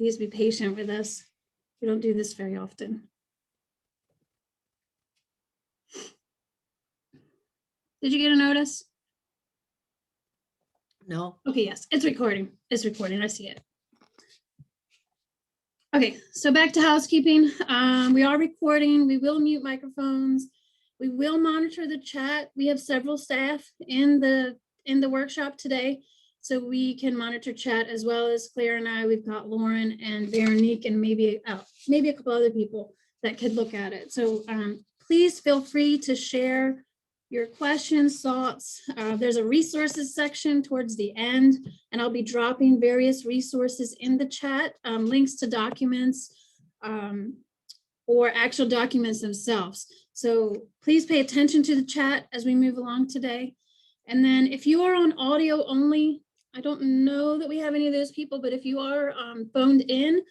Please be patient with us. We don't do this very often. Did you get a notice? No. Okay, yes, it's recording. It's recording. I see it. Okay, so back to housekeeping. We are recording. We will mute microphones. We will monitor the chat. We have several staff in the workshop today, so we can monitor chat as well as Claire and I. We've got Lauren and Veronique and maybe a couple other people that could look at it. So please feel free to share your questions, thoughts. There's a resources section towards the end, and I'll be dropping various resources in the chat, links to documents or actual documents themselves. So please pay attention to the chat as we move along today. And then if you are on audio only, I don't know that we have any of those people, but if you are phoned in,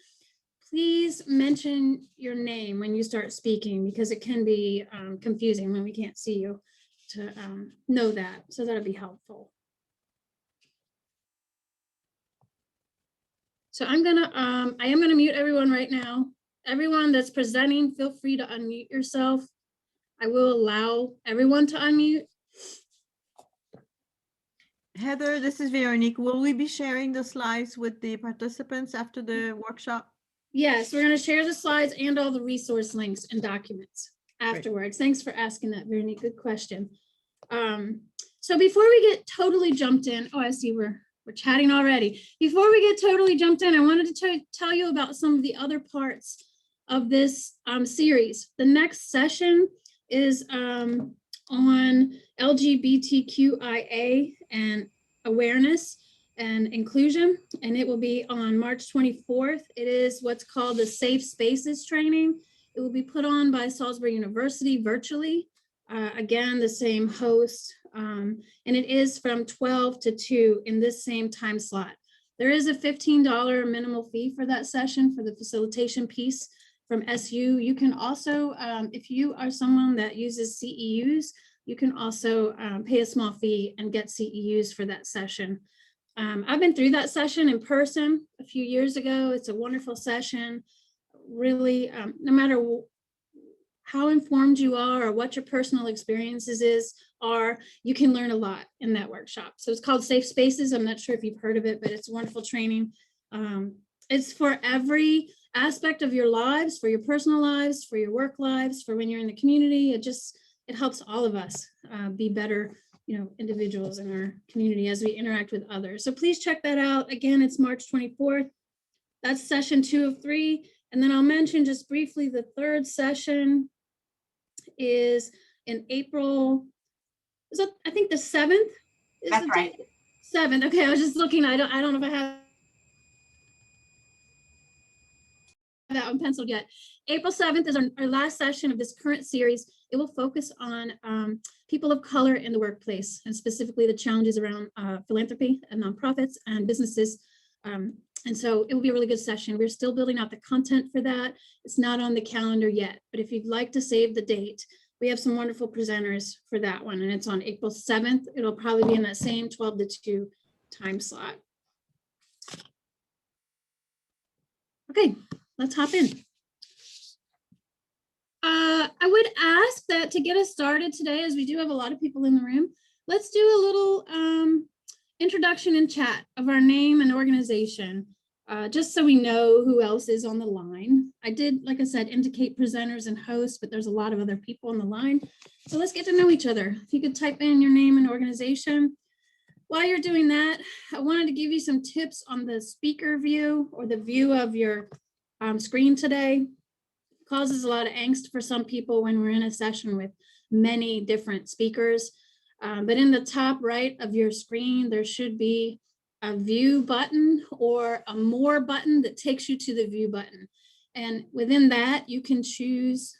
please mention your name when you start speaking, because it can be confusing when we can't see you to know that. So that'll be helpful. So I am gonna mute everyone right now. Everyone that's presenting, feel free to unmute yourself. I will allow everyone to unmute. Heather, this is Veronique. Will we be sharing the slides with the participants after the workshop? Yes, we're going to share the slides and all the resource links and documents afterwards. Great. Thanks for asking that, Veronique. Good question. So before we get totally jumped in, oh, I see we're chatting already. Before we get totally jumped in, I wanted to tell you about some of the other parts of this series. The next session is on LGBTQIA and awareness and inclusion, and it will be on March 24th. It is what's called the Safe Spaces training. It will be put on by Salisbury University virtually. Again, the same host, and it is from 12 to 2 in this same time slot. There is a $15 minimal fee for that session for the facilitation piece from SU. You can also, if you are someone that uses CEUs, you can also pay a small fee and get CEUs for that session. I've been through that session in person a few years ago. It's a wonderful session. Really, no matter how informed you are or what your personal experiences are, you can learn a lot in that workshop. So it's called Safe Spaces. I'm not sure if you've heard of it, but it's wonderful training. It's for every aspect of your lives, for your personal lives, for your work lives, for when you're in the community. It helps all of us be better, individuals in our community as we interact with others. So please check that out. Again, it's March 24th. That's session 2 of 3. And then I'll mention just briefly the third session is in April. Is that, I think, the 7th? That's right. 7th. Okay, I was just looking. I don't know if I have that one penciled yet. April 7th is our last session of this current series. It will focus on people of color in the workplace, and specifically the challenges around philanthropy and nonprofits and businesses. And so it will be a really good session. We're still building out the content for that. It's not on the calendar yet, but if you'd like to save the date, we have some wonderful presenters for that one, and it's on April 7th. It'll probably be in that same 12 to 2 time slot. Okay, let's hop in. I would ask that to get us started today, as we do have a lot of people in the room, let's do a little introduction and chat of our name and organization, just so we know who else is on the line. I did, like I said, indicate presenters and hosts, but there's a lot of other people on the line. So let's get to know each other. If you could type in your name and organization. While you're doing that, I wanted to give you some tips on the speaker view, or the view of your screen today. It causes a lot of angst for some people when we're in a session with many different speakers. But in the top right of your screen, there should be a view button or a more button that takes you to the view button. And within that, you can choose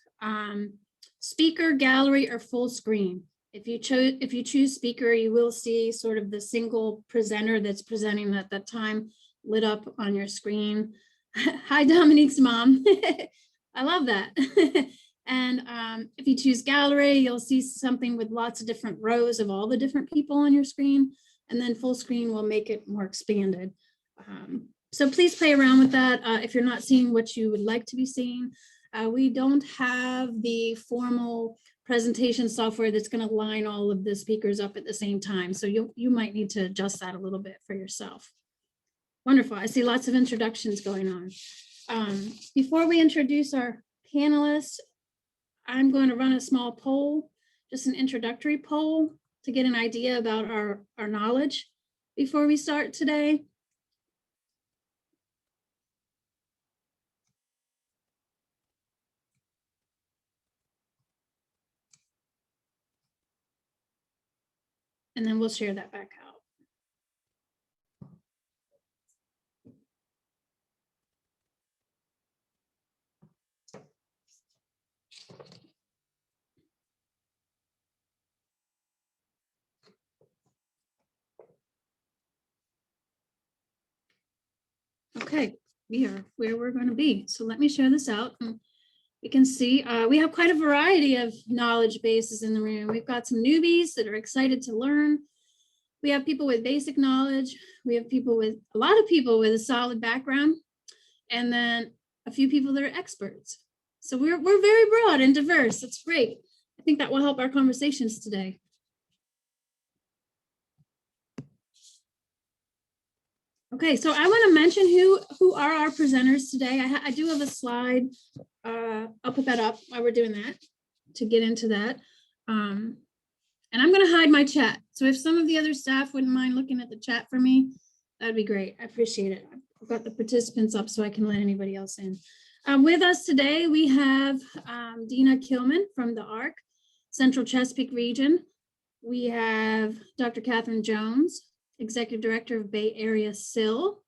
speaker, gallery, or full screen. If you choose speaker, you will see sort of the single presenter that's presenting at that time lit up on your screen. Hi, Dominique's mom. I love that. And if you choose gallery, you'll see something with lots of different rows of all the different people on your screen. And then full screen will make it more expanded. So please play around with that if you're not seeing what you would like to be seeing. We don't have the formal presentation software that's going to line all of the speakers up at the same time. So you might need to adjust that a little bit for yourself. Wonderful. I see lots of introductions going on. Before we introduce our panelists, I'm going to run a small poll, just an introductory poll to get an idea about our knowledge before we start today. And then we'll share that back out. Okay, we are where we're going to be. So let me share this out. You can see we have quite a variety of knowledge bases in the room. We've got some newbies that are excited to learn. We have people with basic knowledge. We have a lot of people with a solid background, and then a few people that are experts. So we're very broad and diverse. That's great. I think that will help our conversations today. Okay, so I want to mention who are our presenters today. I do have a slide. I'll put that up while we're doing that to get into that. And I'm going to hide my chat. So if some of the other staff wouldn't mind looking at the chat for me, that'd be great. I appreciate it. I've got the participants up so I can let anybody else in. With us today, we have Deena Kilmon from the ARC, Central Chesapeake Region. We have Dr. Katherine Jones, Executive Director of Bay Area SIL.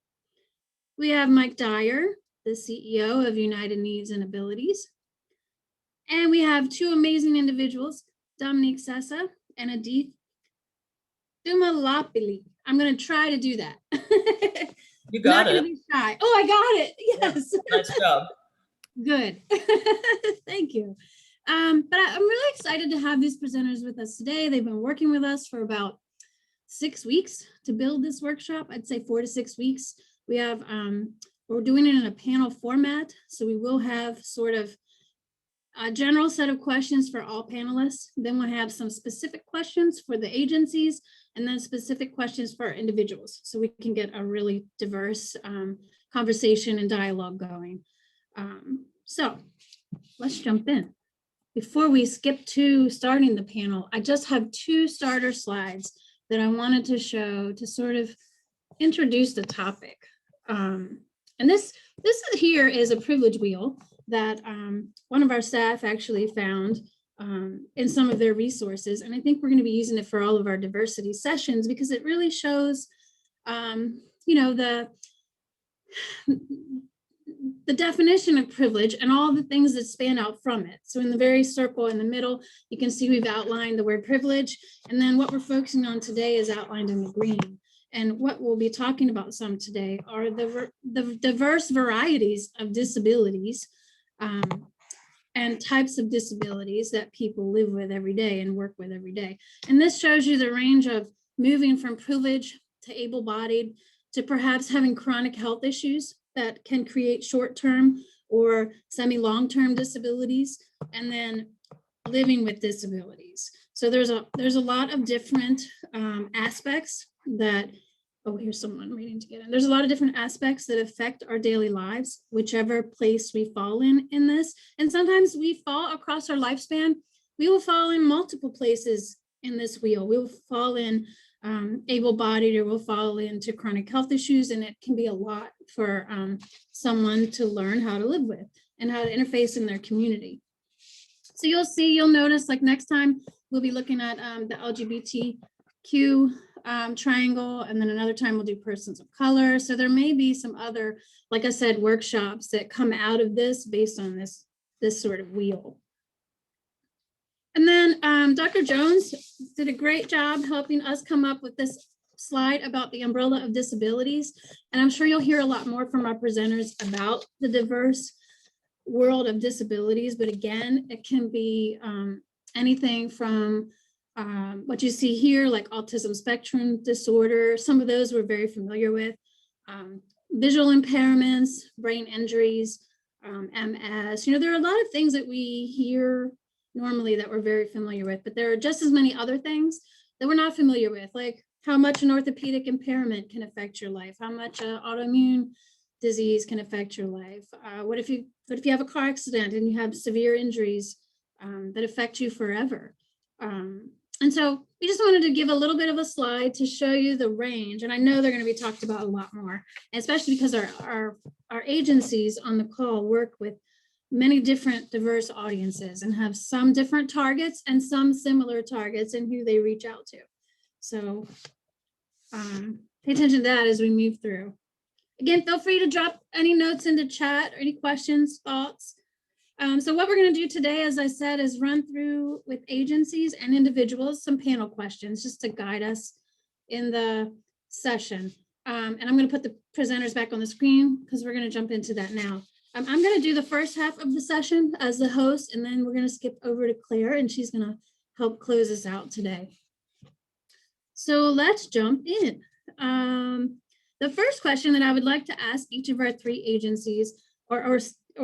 We have Mike Dyer, the CEO of United Needs and Abilities. And we have two amazing individuals, Dominique Sessa and Adith Thummalapalli. I'm going to try to do that. You got it. Be shy. Oh, I got it. Yes. Yeah, nice job. Good. Thank you. But I'm really excited to have these presenters with us today. They've been working with us for about 6 weeks to build this workshop. I'd say 4 to 6 weeks. We have, we're doing it in a panel format. So we will have sort of a general set of questions for all panelists. Then we'll have some specific questions for the agencies and then specific questions for individuals. So we can get a really diverse conversation and dialogue going. So let's jump in. Before we skip to starting the panel, I just have 2 starter slides that I wanted to show to sort of introduce the topic. And this here is a privilege wheel that one of our staff actually found in some of their resources. And I think we're going to be using it for all of our diversity sessions because it really shows, you know, the definition of privilege and all the things that span out from it. So in the very circle in the middle, you can see we've outlined the word privilege. And then what we're focusing on today is outlined in the green. And what we'll be talking about some today are the diverse varieties of disabilities and types of disabilities that people live with every day and work with every day. And this shows you the range of moving from privilege to able-bodied to perhaps having chronic health issues that can create short-term or semi-long-term disabilities, and then living with disabilities. So there's a lot of different aspects that, oh, here's someone waiting to get in. There's a lot of different aspects that affect our daily lives, whichever place we fall in this. And sometimes we fall across our lifespan. We will fall in multiple places in this wheel. We'll fall in able-bodied, or we'll fall into chronic health issues, and it can be a lot for someone to learn how to live with and how to interface in their community. So you'll notice, like next time we'll be looking at the LGBTQ triangle, and then another time we'll do persons of color. So there may be some other, like I said, workshops that come out of this based on this sort of wheel. And then Dr. Jones did a great job helping us come up with this slide about the umbrella of disabilities. And I'm sure you'll hear a lot more from our presenters about the diverse world of disabilities. But again, it can be anything from what you see here, like autism spectrum disorder. Some of those we're very familiar with. visual impairments, brain injuries, MS. There are a lot of things that we hear normally that we're very familiar with, but there are just as many other things that we're not familiar with, like how much an orthopedic impairment can affect your life, how much autoimmune disease can affect your life. What if you have a car accident and you have severe injuries that affect you forever? And so we just wanted to give a little bit of a slide to show you the range. And I know they're going to be talked about a lot more, especially because our agencies on the call work with many different diverse audiences and have some different targets and some similar targets in who they reach out to. So pay attention to that as we move through. Again, feel free to drop any notes into chat or any questions, thoughts. So what we're going to do today, as I said, is run through with agencies and individuals some panel questions just to guide us in the session. And I'm going to put the presenters back on the screen because we're going to jump into that now. I'm going to do the first half of the session as the host, and then we're going to skip over to Claire, and she's going to help close us out today. So let's jump in. The first question that I would like to ask each of our three agencies, or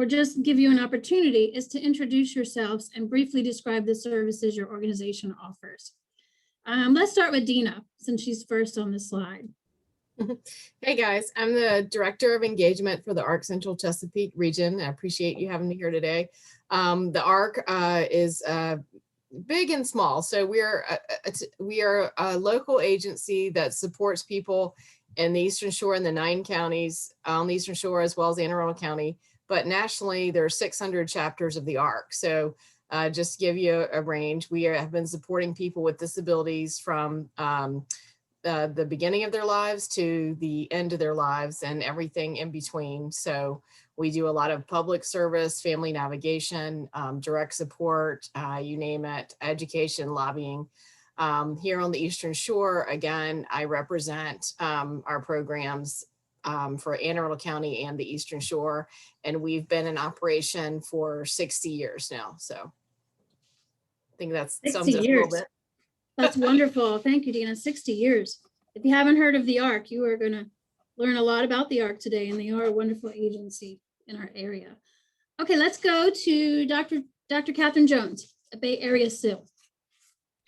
just give you an opportunity, is to introduce yourselves and briefly describe the services your organization offers. Let's start with Deena, since she's first on the slide. Hey guys, I'm the Director of Engagement for the ARC Central Chesapeake region. I appreciate you having me here today. The ARC is big and small. So we are a local agency that supports people in the Eastern Shore and the 9 counties on the Eastern Shore, as well as Anne Arundel County. But nationally, there are 600 chapters of the ARC. So just to give you a range, we have been supporting people with disabilities from the beginning of their lives to the end of their lives and everything in between. So we do a lot of public service, family navigation, direct support, you name it, education, lobbying. Here on the Eastern Shore, again, I represent our programs for Anne Arundel County and the Eastern Shore, and we've been in operation for 60 years now. So I think that's 60 years. That's wonderful. Thank you, Deena. 60 years. If you haven't heard of the ARC, you are going to learn a lot about the ARC today, and they are a wonderful agency in our area. Okay, let's go to Dr. Katherine Jones, a Bay Area SIL.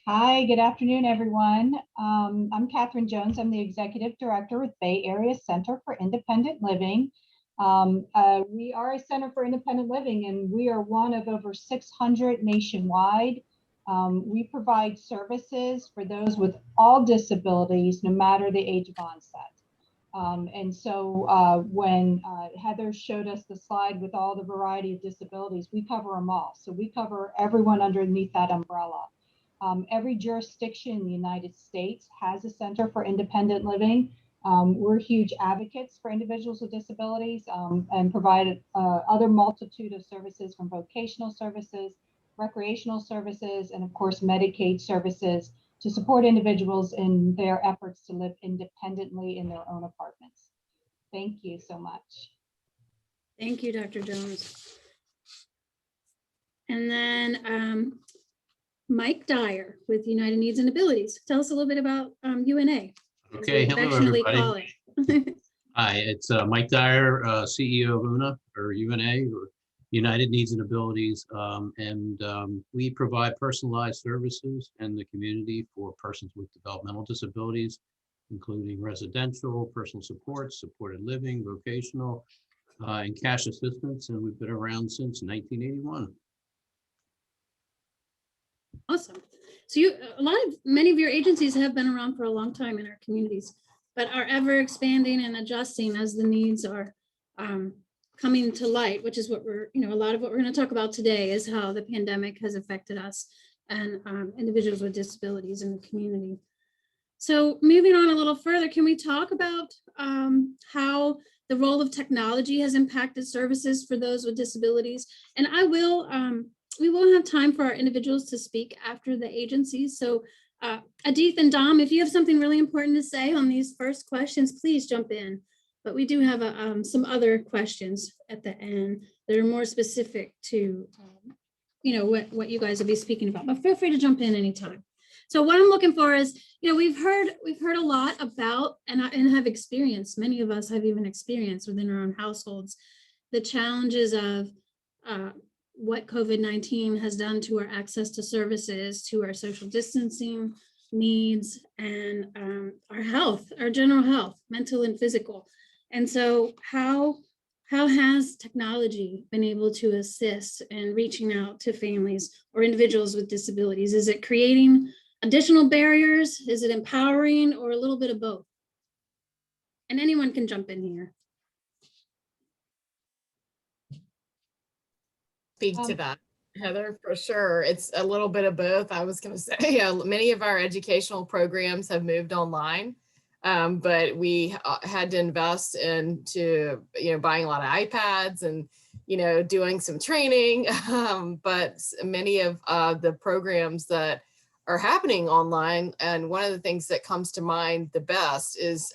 Hi, good afternoon, everyone. I'm Katherine Jones. I'm the Executive Director with Bay Area Center for Independent Living. We are a Center for Independent Living, and we are one of over 600 nationwide. We provide services for those with all disabilities, no matter the age of onset. And so when Heather showed us the slide with all the variety of disabilities, we cover them all. So we cover everyone underneath that umbrella. Every jurisdiction in the United States has a Center for Independent Living. We're huge advocates for individuals with disabilities and provide other multitude of services, from vocational services, recreational services, and of course, Medicaid services to support individuals in their efforts to live independently in their own apartments. Thank you so much. Thank you, Dr. Jones. And then Mike Dyer with United Needs and Abilities. Tell us a little bit about UNA. Okay, hello everybody. Hi, it's Mike Dyer, CEO of UNA, or United Needs and Abilities, and we provide personalized services in the community for persons with developmental disabilities, including residential, personal support, supported living, vocational, and cash assistance, and we've been around since 1981. Awesome. So many of your agencies have been around for a long time in our communities, but are ever expanding and adjusting as the needs are coming to light, which is what a lot of what we're going to talk about today is how the pandemic has affected us and individuals with disabilities in the community. So moving on a little further, can we talk about how the role of technology has impacted services for those with disabilities? And we will have time for our individuals to speak after the agencies. So Adith and Dom, if you have something really important to say on these first questions, please jump in. But we do have some other questions at the end that are more specific to what you guys will be speaking about. But feel free to jump in anytime. So what I'm looking for is, we've heard a lot about, and have experienced, many of us have even experienced within our own households, the challenges of what COVID-19 has done to our access to services, to our social distancing needs, and our health, our general health, mental and physical. And so how has technology been able to assist in reaching out to families or individuals with disabilities? Is it creating additional barriers? Is it empowering, or a little bit of both? And anyone can jump in here. Speak to that, Heather, for sure. It's a little bit of both. I was going to say, many of our educational programs have moved online, but we had to invest into, buying a lot of iPads and, doing some training. But many of the programs that are happening online, and one of the things that comes to mind the best is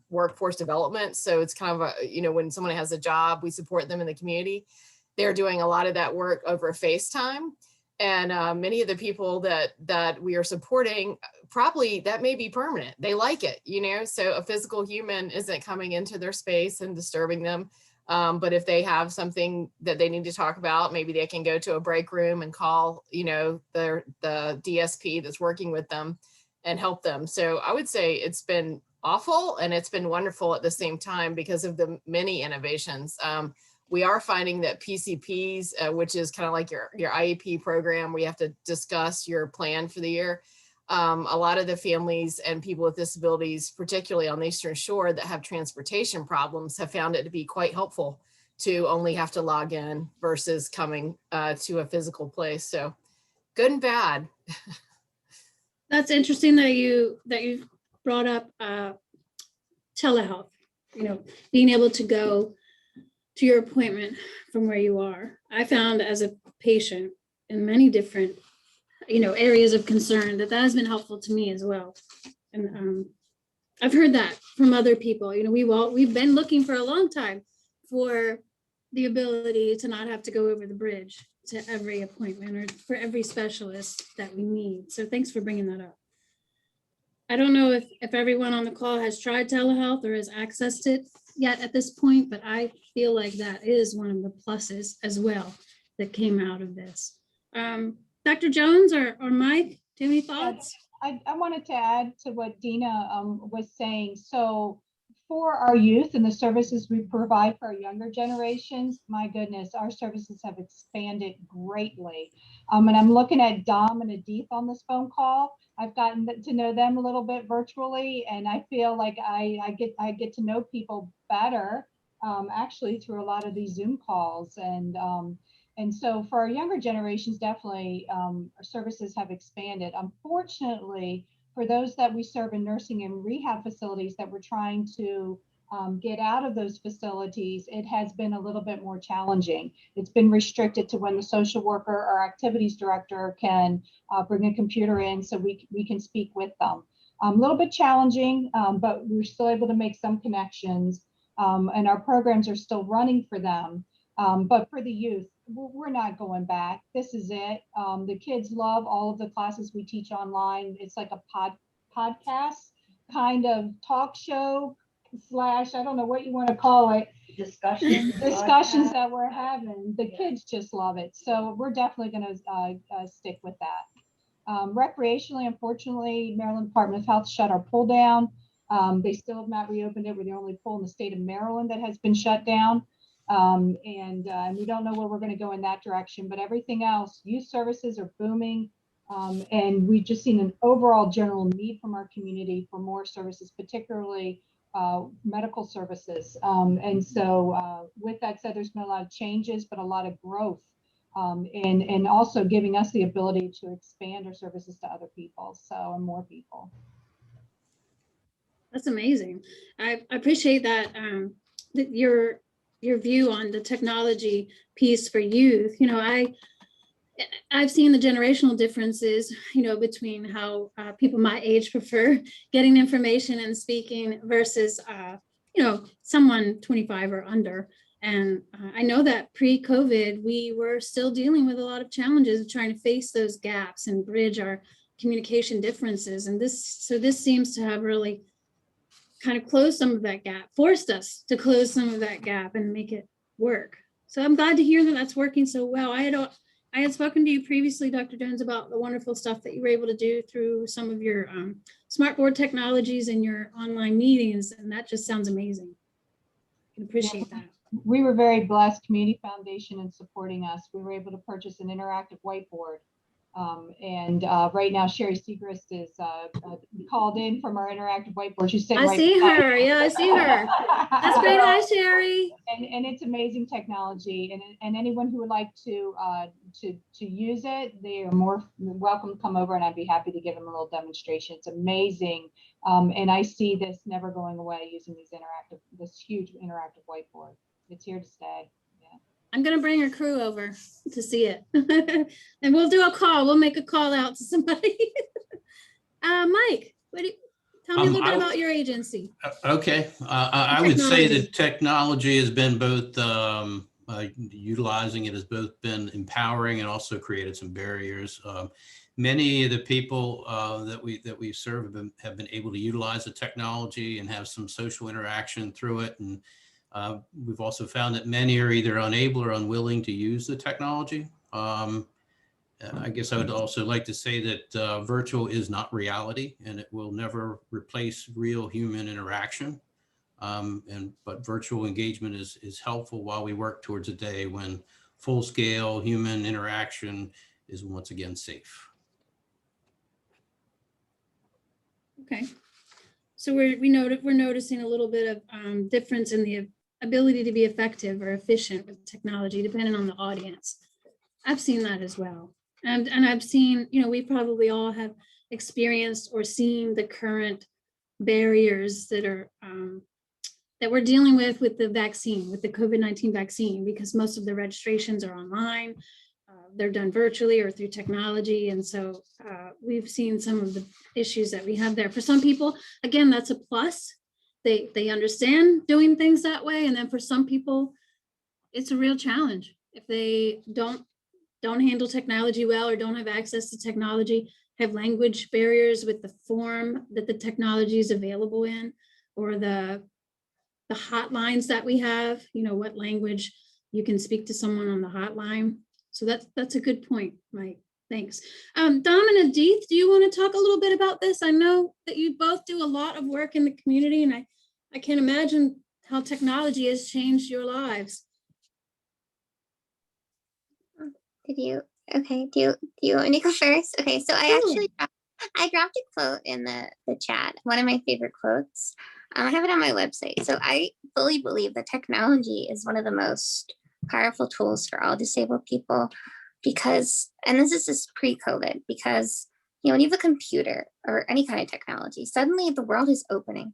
workforce development. So it's kind of when someone has a job, we support them in the community. They're doing a lot of that work over FaceTime. And many of the people that we are supporting, probably that may be permanent. They like it, so a physical human isn't coming into their space and disturbing them. But if they have something that they need to talk about, maybe they can go to a break room and call, the DSP that's working with them and help them. So I would say it's been awful and it's been wonderful at the same time because of the many innovations. We are finding that PCPs, which is kind of like your IEP program, where you have to discuss your plan for the year. A lot of the families and people with disabilities, particularly on the Eastern Shore, that have transportation problems, have found it to be quite helpful to only have to log in versus coming to a physical place. So good and bad. That's interesting that you brought up telehealth, being able to go to your appointment from where you are. I found as a patient in many different, areas of concern that has been helpful to me as well. And I've heard that from other people. We've been looking for a long time for the ability to not have to go over the bridge to every appointment or for every specialist that we need. So thanks for bringing that up. I don't know if everyone on the call has tried telehealth or has accessed it yet at this point, but I feel like that is one of the pluses as well that came out of this. Dr. Jones or Mike, do you have any thoughts? I wanted to add to what Deena was saying. So for our youth and the services we provide for our younger generations, my goodness, our services have expanded greatly. And I'm looking at Dom and Adith on this phone call. I've gotten to know them a little bit virtually, and I feel like I get to know people better actually through a lot of these Zoom calls. And so for our younger generations, definitely our services have expanded. Unfortunately, for those that we serve in nursing and rehab facilities that we're trying to get out of those facilities, it has been a little bit more challenging. It's been restricted to when the social worker or activities director can bring a computer in so we can speak with them. A little bit challenging, but we're still able to make some connections, and our programs are still running for them. But for the youth, we're not going back. This is it. The kids love all of the classes we teach online. It's like a podcast kind of talk show / I don't know what you want to call it. Discussions that we're having. The kids just love it. So we're definitely going to stick with that. Recreationally, unfortunately, Maryland Department of Health shut our pool down. They still have not reopened it. We're the only pool in the state of Maryland that has been shut down. And we don't know where we're going to go in that direction, but everything else, youth services are booming. And we've just seen an overall general need from our community for more services, particularly medical services. And so with that said, there's been a lot of changes, but a lot of growth, and also giving us the ability to expand our services to other people, and more people. That's amazing. I appreciate that, that your view on the technology piece for youth. I've seen the generational differences, between how people my age prefer getting information and speaking versus, someone 25 or under. And I know that pre-COVID, we were still dealing with a lot of challenges of trying to face those gaps and bridge our communication differences. And this seems to have really kind of closed some of that gap, forced us to close some of that gap and make it work. So I'm glad to hear that that's working so well. I had spoken to you previously, Dr. Jones, about the wonderful stuff that you were able to do through some of your smart board technologies and your online meetings, and that just sounds amazing. I can appreciate that. We were very blessed, Community Foundation in supporting us. We were able to purchase an interactive whiteboard. Right now, Sherry Segrist is called in from our interactive whiteboard. She's sitting I right see beside her. Yeah, I see her. That's great. Hi, Sherry. And it's amazing technology. And anyone who would like to use it, they are more welcome to come over, and I'd be happy to give them a little demonstration. It's amazing. And I see this never going away using this huge interactive whiteboard. It's here to stay. I'm going to bring a crew over to see it. And we'll do a call. We'll make a call out to somebody. Mike, tell me a little bit about your agency. Okay. I would say that technology has been both, utilizing it has both been empowering and also created some barriers. Many of the people that we serve have been able to utilize the technology and have some social interaction through it. And we've also found that many are either unable or unwilling to use the technology. I guess I would also like to say that virtual is not reality, and it will never replace real human interaction. But virtual engagement is helpful while we work towards a day when full-scale human interaction is once again safe. Okay. So we're noticing a little bit of difference in the ability to be effective or efficient with technology, depending on the audience. I've seen that as well. And I've seen, we probably all have experienced or seen the current barriers that are that we're dealing with the vaccine, with the COVID-19 vaccine, because most of the registrations are online. They're done virtually or through technology. And so we've seen some of the issues that we have there. For some people, again, that's a plus. They understand doing things that way. And then for some people, it's a real challenge. If they don't handle technology well or don't have access to technology, have language barriers with the form that the technology is available in, or the hotlines that we have, what language you can speak to someone on the hotline. So that's a good point, Mike. Thanks. Dom and Adith, do you want to talk a little bit about this? I know that you both do a lot of work in the community, and I can't imagine how technology has changed your lives. Okay, do you want me to go first? Okay, so I dropped a quote in the chat, one of my favorite quotes. I have it on my website. So I fully believe that technology is one of the most powerful tools for all disabled people, because, and this is just pre-COVID, because, when you have a computer or any kind of technology, suddenly the world is opening.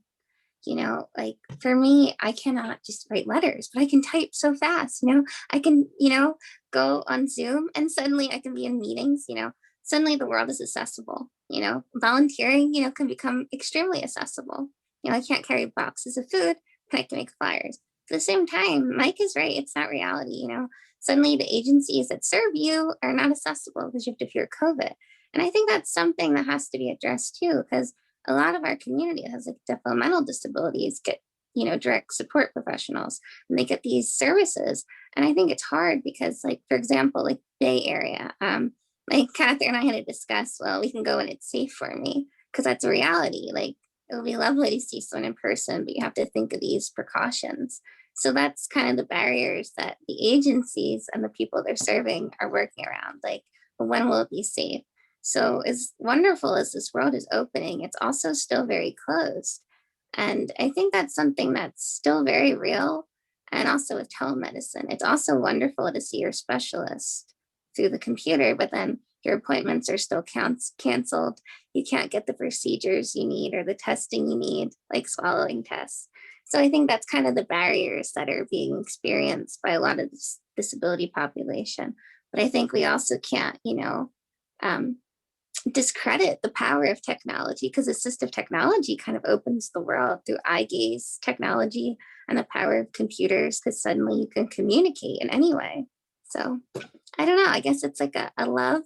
Like for me, I cannot just write letters, but I can type so fast, I can, go on Zoom and suddenly I can be in meetings, suddenly the world is accessible, volunteering, can become extremely accessible. I can't carry boxes of food, but I can make flyers. At the same time, Mike is right. It's not reality. Suddenly the agencies that serve you are not accessible because you have to fear COVID. And I think that's something that has to be addressed too, because a lot of our community has like developmental disabilities get, direct support professionals, and they get these services. And I think it's hard because, like, for example, like Bay Area, like Katherine and I had to discuss, well, we can go when it's safe for me, because that's a reality. Like, it would be lovely to see someone in person, but you have to think of these precautions. So that's kind of the barriers that the agencies and the people they're serving are working around. Like, when will it be safe? So as wonderful as this world is opening, it's also still very closed. And I think that's something that's still very real. And also with telemedicine, it's also wonderful to see your specialist through the computer, but then your appointments are still canceled. You can't get the procedures you need or the testing you need, like swallowing tests. So I think that's kind of the barriers that are being experienced by a lot of this disability population. But I think we also can't, discredit the power of technology, because assistive technology kind of opens the world through eye gaze technology and the power of computers, because suddenly you can communicate in any way. So I don't know, I guess it's like a love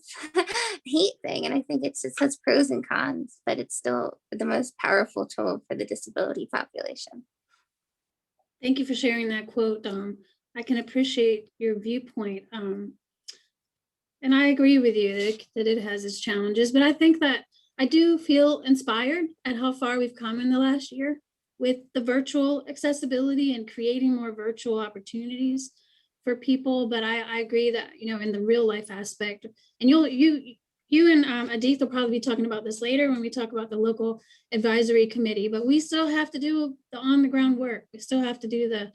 hate thing. And I think it just has pros and cons, but it's still the most powerful tool for the disability population. Thank you for sharing that quote. I can appreciate your viewpoint. And I agree with you that it has its challenges, but I think that I do feel inspired at how far we've come in the last year with the virtual accessibility and creating more virtual opportunities for people. But I agree that, in the real life aspect, and you and Adith will probably be talking about this later when we talk about the local advisory committee, but we still have to do the on the ground work. We still have to do the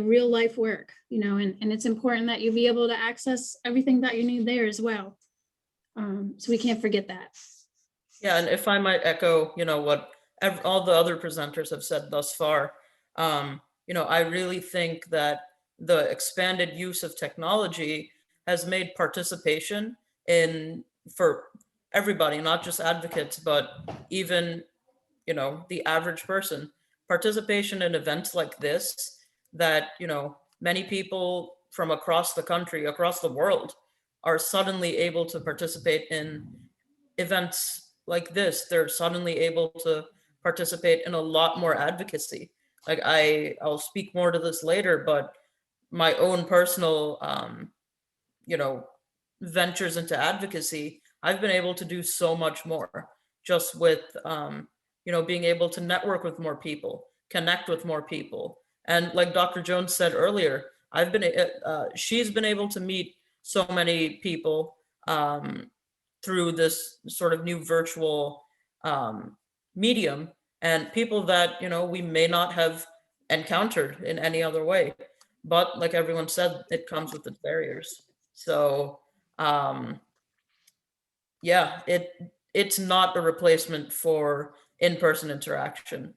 real life work, and it's important that you be able to access everything that you need there as well. So we can't forget that. Yeah, and if I might echo, what all the other presenters have said thus far, I really think that the expanded use of technology has made participation for everybody, not just advocates, but even, the average person, participation in events like this that, many people from across the country, across the world, are suddenly able to participate in events like this. They're suddenly able to participate in a lot more advocacy. Like I'll speak more to this later, but my own personal, ventures into advocacy, I've been able to do so much more just with, being able to network with more people, connect with more people. And like Dr. Jones said earlier, she's been able to meet so many people through this sort of new virtual medium, and people that, we may not have encountered in any other way. But like everyone said, it comes with its barriers. So yeah, it's not a replacement for in-person interaction.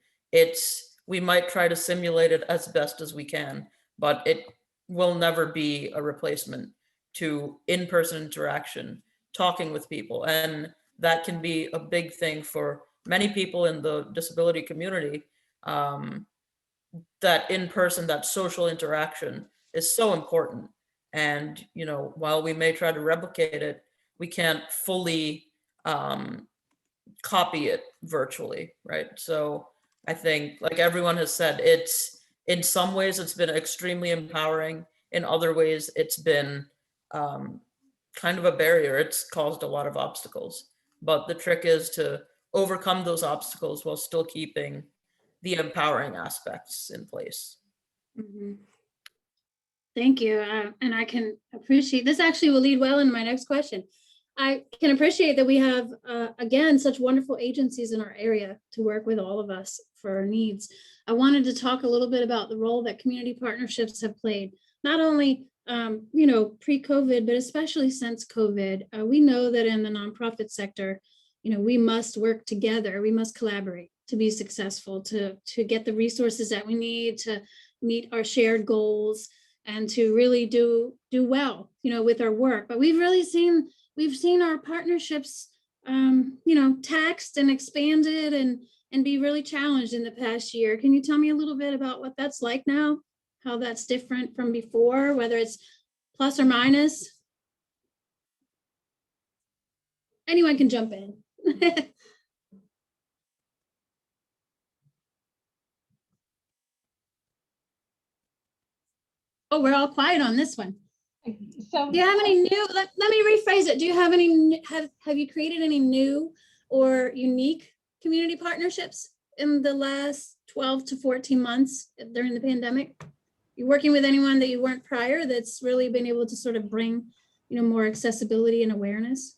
We might try to simulate it as best as we can, but it will never be a replacement to in-person interaction, talking with people. And that can be a big thing for many people in the disability community. That in-person, that social interaction is so important. And, while we may try to replicate it, we can't fully copy it virtually, right? So I think, like everyone has said, in some ways it's been extremely empowering. In other ways, it's been kind of a barrier. It's caused a lot of obstacles. But the trick is to overcome those obstacles while still keeping the empowering aspects in place. Mm-hmm. Thank you. And I can appreciate, this actually will lead well into my next question. I can appreciate that we have, again, such wonderful agencies in our area to work with all of us for our needs. I wanted to talk a little bit about the role that community partnerships have played, not only, pre-COVID, but especially since COVID. We know that in the nonprofit sector, we must work together. We must collaborate to be successful, to get the resources that we need to meet our shared goals and to really do well, with our work. But we've seen our partnerships, taxed and expanded and be really challenged in the past year. Can you tell me a little bit about what that's like now? How that's different from before, whether it's plus or minus? Anyone can jump in. Oh, we're all quiet on this one. So Do you have any new, let me rephrase it. Do you have any, have you created any new or unique community partnerships in the last 12 to 14 months during the pandemic? You working with anyone that you weren't prior that's really been able to sort of bring, more accessibility and awareness?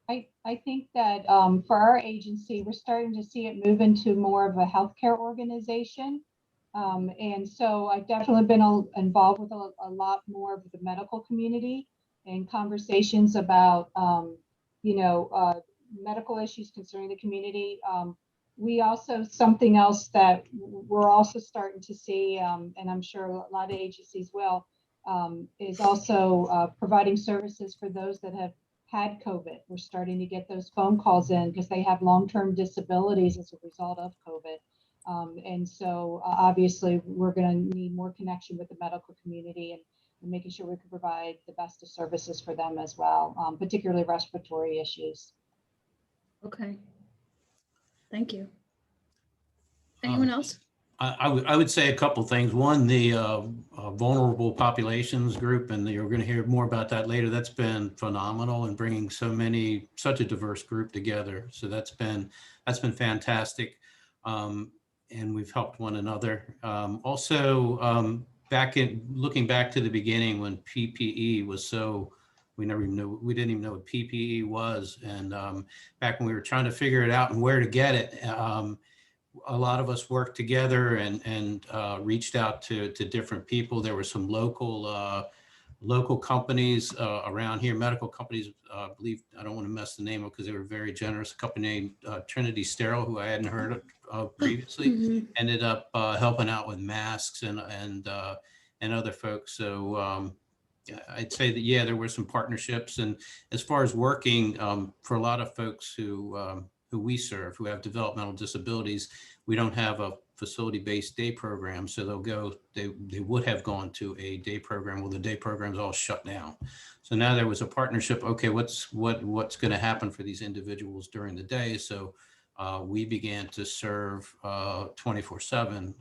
I think that for our agency, we're starting to see it move into more of a healthcare organization. And so I've definitely been involved with a lot more of the medical community and conversations about, medical issues concerning the community. We also, something else that we're also starting to see, and I'm sure a lot of agencies will, is also providing services for those that have had COVID. We're starting to get those phone calls in because they have long-term disabilities as a result of COVID. And so obviously we're going to need more connection with the medical community. and making sure we can provide the best of services for them as well, particularly respiratory issues. Okay. Thank you. Anyone else? I would say a couple things. One, the vulnerable populations group, and you're going to hear more about that later. That's been phenomenal in bringing such a diverse group together. So that's been fantastic, and we've helped one another. Also, looking back to the beginning when PPE was we didn't even know what PPE was, and back when we were trying to figure it out and where to get it. A lot of us worked together and reached out to different people. There were some local companies around here, medical companies. I believe, I don't want to mess the name up because they were very generous. A company named Trinity Sterile, who I hadn't heard of previously, ended up helping out with masks and other folks. So I'd say that, yeah, there were some partnerships. And as far as working for a lot of folks who we serve, who have developmental disabilities, we don't have a facility-based day program, so they would have gone to a day program. Well, the day program's all shut down. So now there was a partnership. Okay, what's going to happen for these individuals during the day? So we began to serve 24/7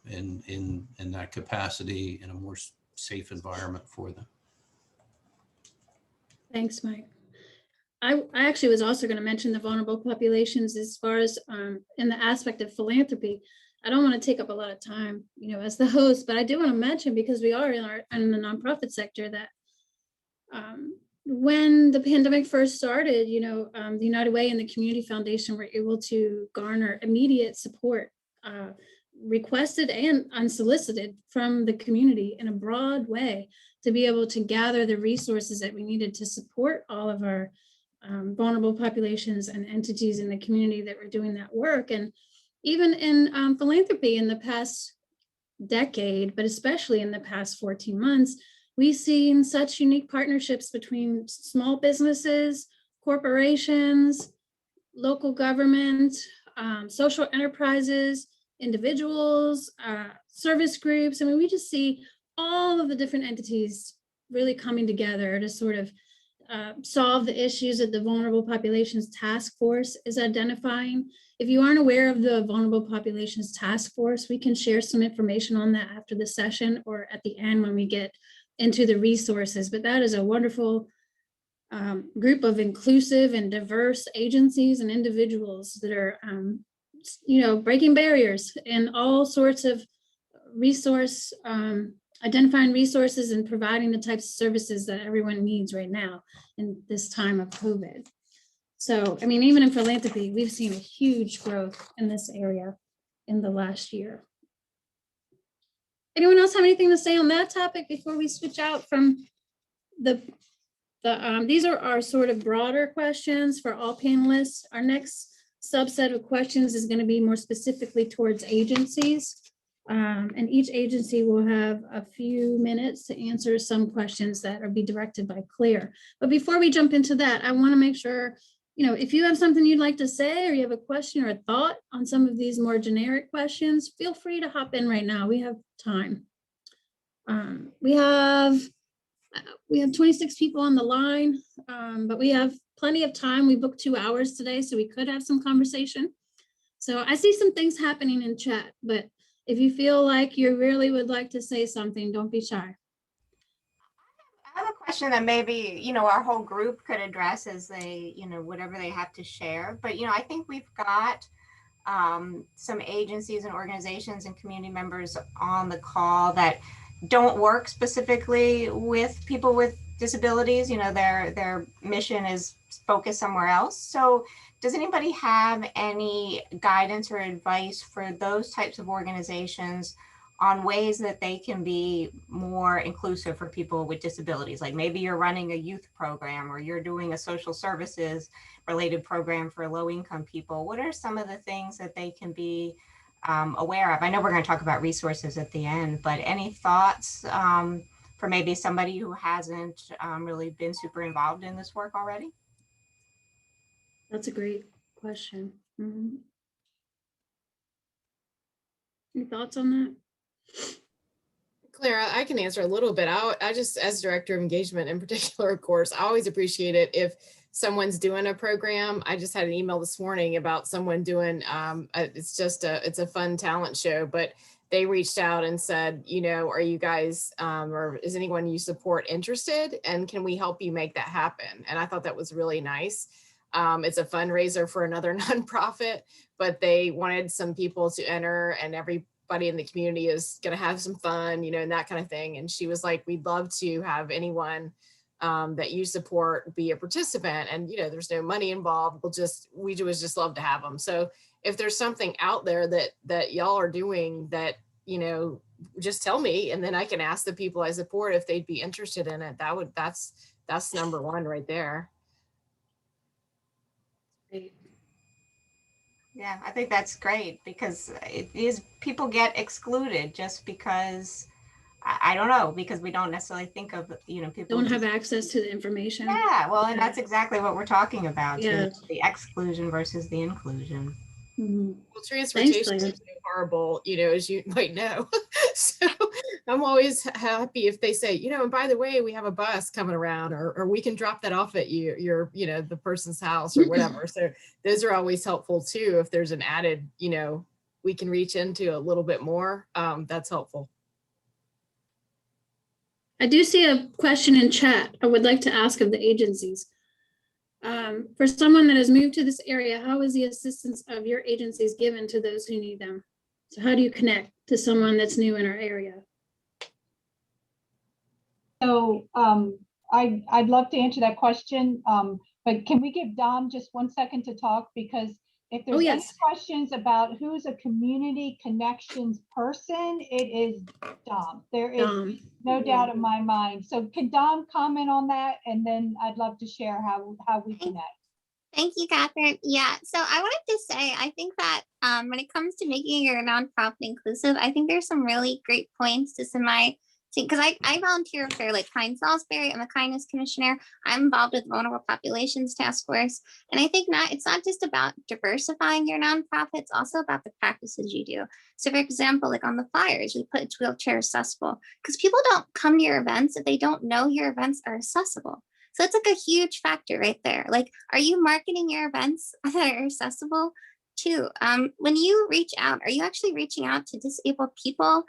in that capacity, in a more safe environment for them. Thanks, Mike. I actually was also going to mention the vulnerable populations as far as in the aspect of philanthropy. I don't want to take up a lot of time, as the host, but I do want to mention, because we are in the nonprofit sector, that when the pandemic first started, the United Way and the Community Foundation were able to garner immediate support, requested and unsolicited, from the community in a broad way, to be able to gather the resources that we needed to support all of our vulnerable populations and entities in the community that were doing that work. And even in philanthropy in the past decade, but especially in the past 14 months, we've seen such unique partnerships between small businesses, corporations, local government, social enterprises, individuals, service groups. I mean, we just see all of the different entities really coming together to sort of solve the issues that the Vulnerable Populations Task Force is identifying. If you aren't aware of the Vulnerable Populations Task Force, we can share some information on that after the session or at the end when we get into the resources. But that is a wonderful group of inclusive and diverse agencies and individuals that are, breaking barriers and all sorts of resource, identifying resources and providing the types of services that everyone needs right now in this time of COVID. So, I mean, even in philanthropy, we've seen a huge growth in this area in the last year. Anyone else have anything to say on that topic before we switch out from these are our sort of broader questions for all panelists. Our next subset of questions is going to be more specifically towards agencies. And each agency will have a few minutes to answer some questions that are be directed by Claire. But before we jump into that, I want to make sure, if you have something you'd like to say, or you have a question or a thought on some of these more generic questions, feel free to hop in right now. We have time. We have 26 people on the line, but we have plenty of time. We booked 2 hours today, so we could have some conversation. So I see some things happening in chat, but if you feel like you really would like to say something, don't be shy. I have a question that maybe, our whole group could address as they, whatever they have to share. But, I think we've got some agencies and organizations and community members on the call that don't work specifically with people with disabilities. Their mission is focused somewhere else. So does anybody have any guidance or advice for those types of organizations on ways that they can be more inclusive for people with disabilities? Like maybe you're running a youth program or you're doing a social services related program for low-income people. What are some of the things that they can be aware of? I know we're going to talk about resources at the end, but any thoughts for maybe somebody who hasn't really been super involved in this work already? That's a great question. Mm-hmm. Any thoughts on that? Clara, I can answer a little bit. I just, as director of engagement in particular, of course, I always appreciate it if someone's doing a program. I just had an email this morning about someone doing, it's a fun talent show, but they reached out and said, you know, are you guys, or is anyone you support interested? And can we help you make that happen? And I thought that was really nice. It's a fundraiser for another nonprofit, but they wanted some people to enter, and everybody in the community is going to have some fun, you know, and that kind of thing. And she was like, we'd love to have anyone that you support be a participant, and you know, there's no money involved. We just love to have them. So if there's something out there that y'all are doing that, you know, just tell me, and then I can ask the people I support if they'd be interested in it. That's number one right there. Great. Yeah, I think that's great, because it is, people get excluded just because, I don't know, because we don't necessarily think of, you know, people Don't have just- access to the information. Yeah, well, and that's exactly what we're talking about, Yeah. the exclusion versus the inclusion. Mhm. Well, transportation Claire. is so horrible, you know, as you might know. So I'm always happy if they say, you know, and by the way, we have a bus coming around, or we can drop that off at your, you know, the person's house or whatever. So those are always helpful too. If there's an added, you know, we can reach into a little bit more, that's helpful. I do see a question in chat I would like to ask of the agencies. For someone that has moved to this area, how is the assistance of your agencies given to those who need them? So how do you connect to someone that's new in our area? So I'd love to answer that question, but can we give Dom just 1 second to talk? Because if there's any yes. questions about who's a community connections person, it is Dom. There is no doubt in my mind. So can Dom comment on that? And then I'd love to share how we connect. Thank you, Katherine. Yeah, so I wanted to say, I think that when it comes to making your nonprofit inclusive, I think there's some really great points just in my, because I volunteer for like Kind Salisbury. I'm a kindness commissioner. I'm involved with Vulnerable Populations Task Force. And I think it's not just about diversifying your nonprofit, it's also about the practices you do. So for example, like on the flyers, we put it's wheelchair accessible, because people don't come to your events if they don't know your events are accessible. So it's like a huge factor right there. Like, are you marketing your events that are accessible too? When you reach out, are you actually reaching out to disabled people?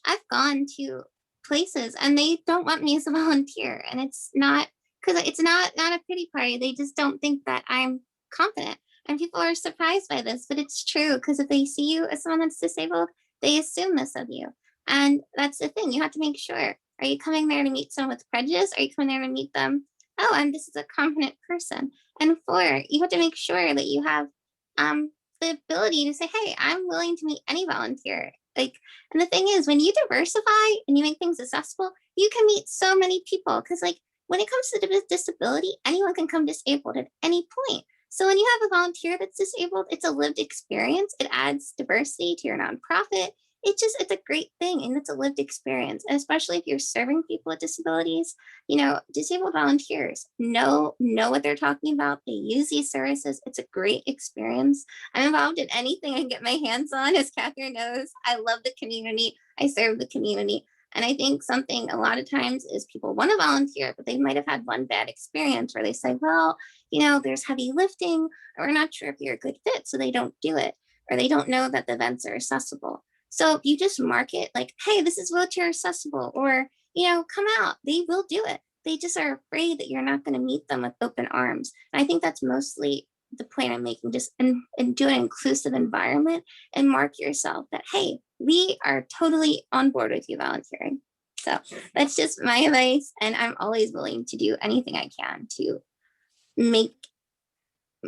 I've gone to places and they don't want me as a volunteer, and it's not because it's not a pity party. They just don't think that I'm competent, and people are surprised by this, but it's true, because if they see you as someone that's disabled, they assume this of you, and that's the thing. You have to make sure. Are you coming there to meet someone with prejudice? Are you coming there to meet them? Oh, this is a competent person. And 4, you have to make sure that you have the ability to say, hey, I'm willing to meet any volunteer. Like, and the thing is, when you diversify and you make things accessible, you can meet so many people. Because like when it comes to disability, anyone can come disabled at any point. So when you have a volunteer that's disabled, it's a lived experience. It adds diversity to your nonprofit. It's a great thing, and it's a lived experience. And especially if you're serving people with disabilities, you know, disabled volunteers know what they're talking about. They use these services. It's a great experience. I'm involved in anything I can get my hands on, as Katherine knows. I love the community. I serve the community. And I think something a lot of times is people want to volunteer, but they might have had one bad experience where they say, well, you know, there's heavy lifting, or we're not sure if you're a good fit, so they don't do it, or they don't know that the events are accessible. So if you just market like, hey, this is wheelchair accessible, or, you know, come out, they will do it. They just are afraid that you're not going to meet them with open arms. And I think that's mostly the point I'm making, just and do an inclusive environment and mark yourself that, hey, we are totally on board with you volunteering. So that's just my advice. And I'm always willing to do anything I can to make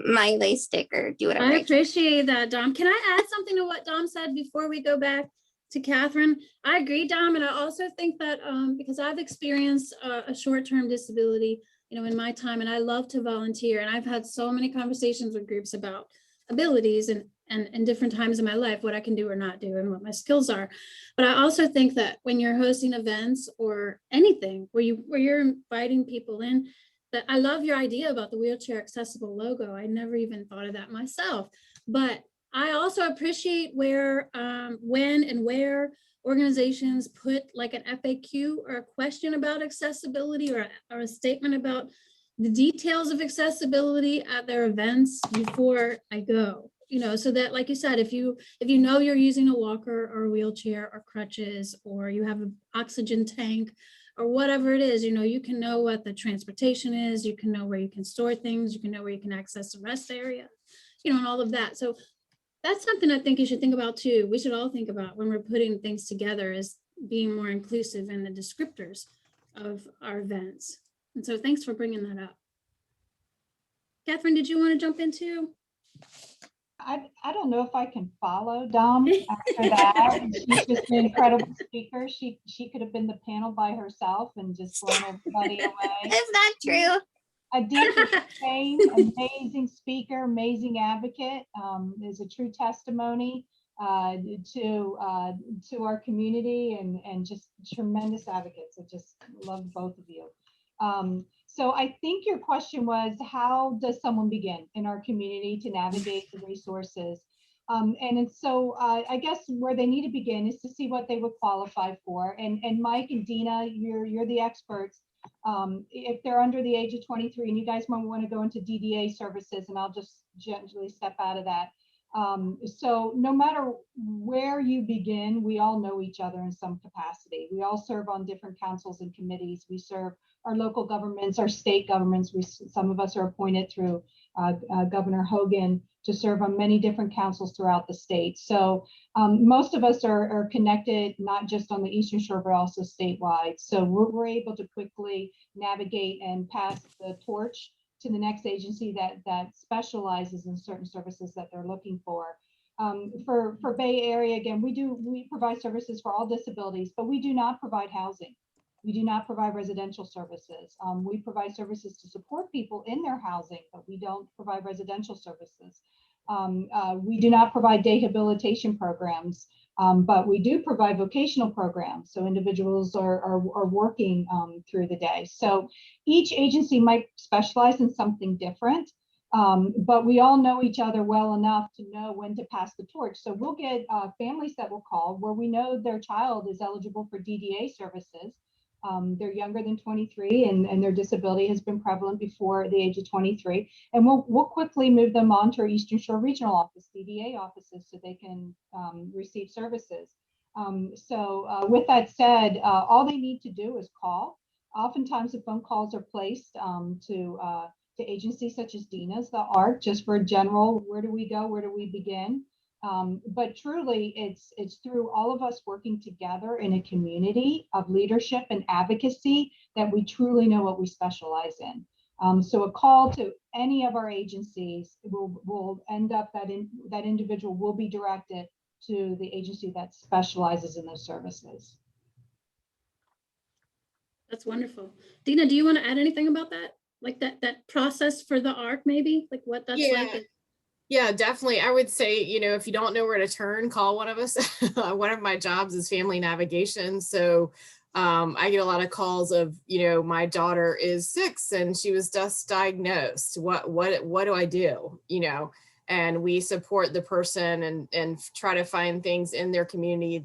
my advice stick or do whatever. I appreciate that, Dom. Can I add something to what Dom said before we go back to Katherine? I agree, Dom. And I also think that because I've experienced a short-term disability, you know, in my time, and I love to volunteer. And I've had so many conversations with groups about abilities and different times in my life, what I can do or not do and what my skills are. But I also think that when you're hosting events or anything where you're inviting people in, that I love your idea about the wheelchair accessible logo. I never even thought of that myself, but I also appreciate where, when and where, organizations put like an FAQ or a question about accessibility or a statement about the details of accessibility at their events before I go, you know, so that, like you said, if you know you're using a walker or a wheelchair or crutches, or you have an oxygen tank or whatever it is, you know, you can know what the transportation is, you can know where you can store things, you can know where you can access the rest area, you know, and all of that. So that's something I think you should think about too. We should all think about when we're putting things together, is being more inclusive in the descriptors of our events. And so thanks for bringing that up. Katherine, did you want to jump in too? I don't know if I can follow Dom after that. She's just an incredible speaker. She could have been the panel by herself and just blown everybody away. Is that true? Adith is the same, amazing speaker, amazing advocate, is a true testimony to our community, and just tremendous advocates. I just love both of you. So I think your question was, how does someone begin in our community to navigate the resources? So I guess where they need to begin is to see what they would qualify for. And Mike and Deena, you're the experts. If they're under the age of 23, and you guys might want to go into DDA services, and I'll just gently step out of that. So no matter where you begin, we all know each other in some capacity. We all serve on different councils and committees. We serve our local governments, our state governments. Some of us are appointed through Governor Hogan to serve on many different councils throughout the state. So most of us are connected, not just on the Eastern Shore, but also statewide. So we're able to quickly navigate and pass the torch to the next agency that specializes in certain services that they're looking for. For Bay Area, again, we provide services for all disabilities, but we do not provide housing. We do not provide residential services. We provide services to support people in their housing, but we don't provide residential services. We do not provide day habilitation programs, but we do provide vocational programs. So individuals are working through the day. So each agency might specialize in something different, but we all know each other well enough to know when to pass the torch. So we'll get families that will call where we know their child is eligible for DDA services. They're younger than 23, and their disability has been prevalent before the age of 23. And we'll quickly move them on to our Eastern Shore Regional Office, DDA offices, so they can receive services. With that said, all they need to do is call. Oftentimes the phone calls are placed to agencies such as Deena's, the ARC, just for a general, where do we go, where do we begin? But truly, it's through all of us working together in a community of leadership and advocacy that we truly know what we specialize in. So a call to any of our agencies will end up that individual will be directed to the agency that specializes in those services. That's wonderful. Deena, do you want to add anything about that? Like that process for the ARC, maybe? Like what that's like? Yeah, definitely. I would say, you know, if you don't know where to turn, call one of us. One of my jobs is family navigation. So I get a lot of calls of, you know, my daughter is 6 and she was just diagnosed. What do I do? You know, and we support the person and try to find things in their community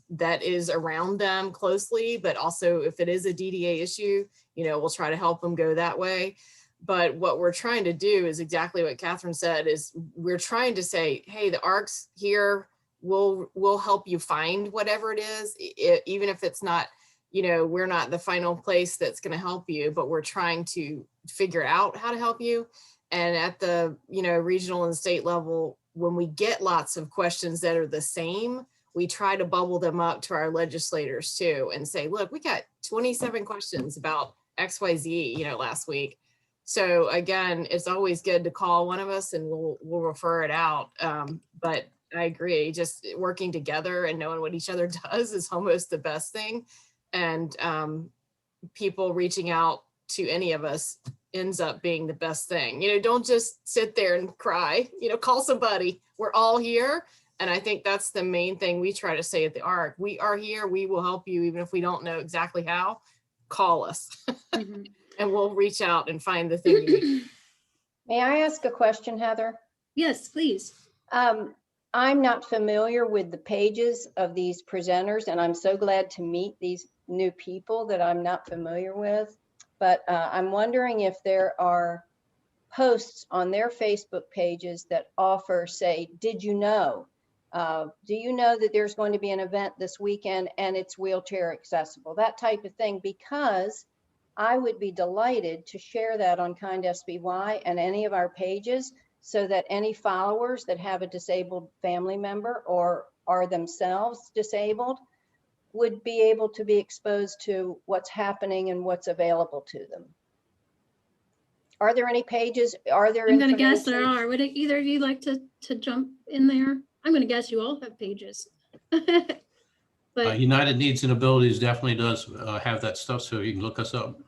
that is around them closely. But also if it is a DDA issue, you know, we'll try to help them go that way. But what we're trying to do is exactly what Katherine said, is we're trying to say, hey, the ARC's here, we'll help you find whatever it is, even if it's not, you know, we're not the final place that's going to help you, but we're trying to figure out how to help you. And at the, you know, regional and state level, when we get lots of questions that are the same, we try to bubble them up to our legislators too and say, look, we got 27 questions about XYZ, you know, last week. So again, it's always good to call one of us and we'll refer it out. But I agree, just working together and knowing what each other does is almost the best thing. And people reaching out to any of us ends up being the best thing. You know, don't just sit there and cry, you know, call somebody. We're all here. And I think that's the main thing we try to say at the ARC. We are here, we will help you, even if we don't know exactly how, call us. Mm-hmm. And we'll reach out and find the thing you need. May I ask a question, Heather? Yes, please. I'm not familiar with the pages of these presenters, and I'm so glad to meet these new people that I'm not familiar with. But I'm wondering if there are posts on their Facebook pages that offer, say, did you know? Do you know that there's going to be an event this weekend and it's wheelchair accessible? That type of thing, because I would be delighted to share that on Kind SBY and any of our pages so that any followers that have a disabled family member or are themselves disabled would be able to be exposed to what's happening and what's available to them. Are there any pages? Are there? I'm gonna guess there are. Would either of you like to jump in there? I'm gonna guess you all have pages. But United Needs and Abilities definitely does have that stuff, so you can look us up.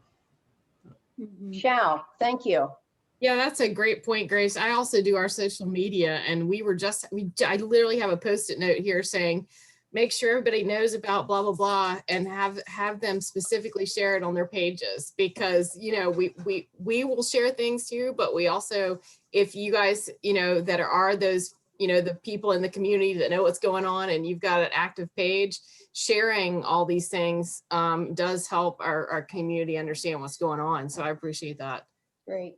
Shall, thank you. Yeah, that's a great point, Grace. I also do our social media, and I literally have a Post-it note here saying, make sure everybody knows about blah, blah, blah, and have them specifically share it on their pages, because, you know, we will share things too, but we also, if you guys, you know, that are those, you know, the people in the community that know what's going on and you've got an active page, sharing all these things does help our community understand what's going on. So I appreciate that. Great.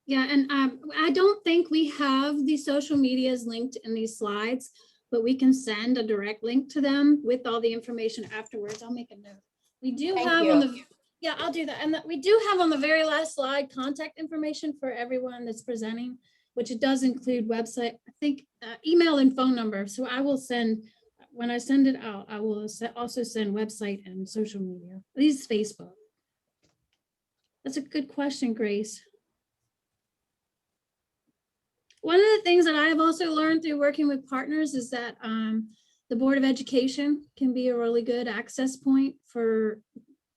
yeah, and I don't think we have the social medias linked in these slides, but we can send a direct link to them with all the information afterwards. I'll make a note. We do have on the, yeah, I'll do that. And we do have on the very last slide contact information for everyone that's presenting, which it does include website, I think, email and phone number. So I will send, when I send it out, I will also send website and social media. At least Facebook. That's a good question, Grace. One of the things that I have also learned through working with partners is that the Board of Education can be a really good access point for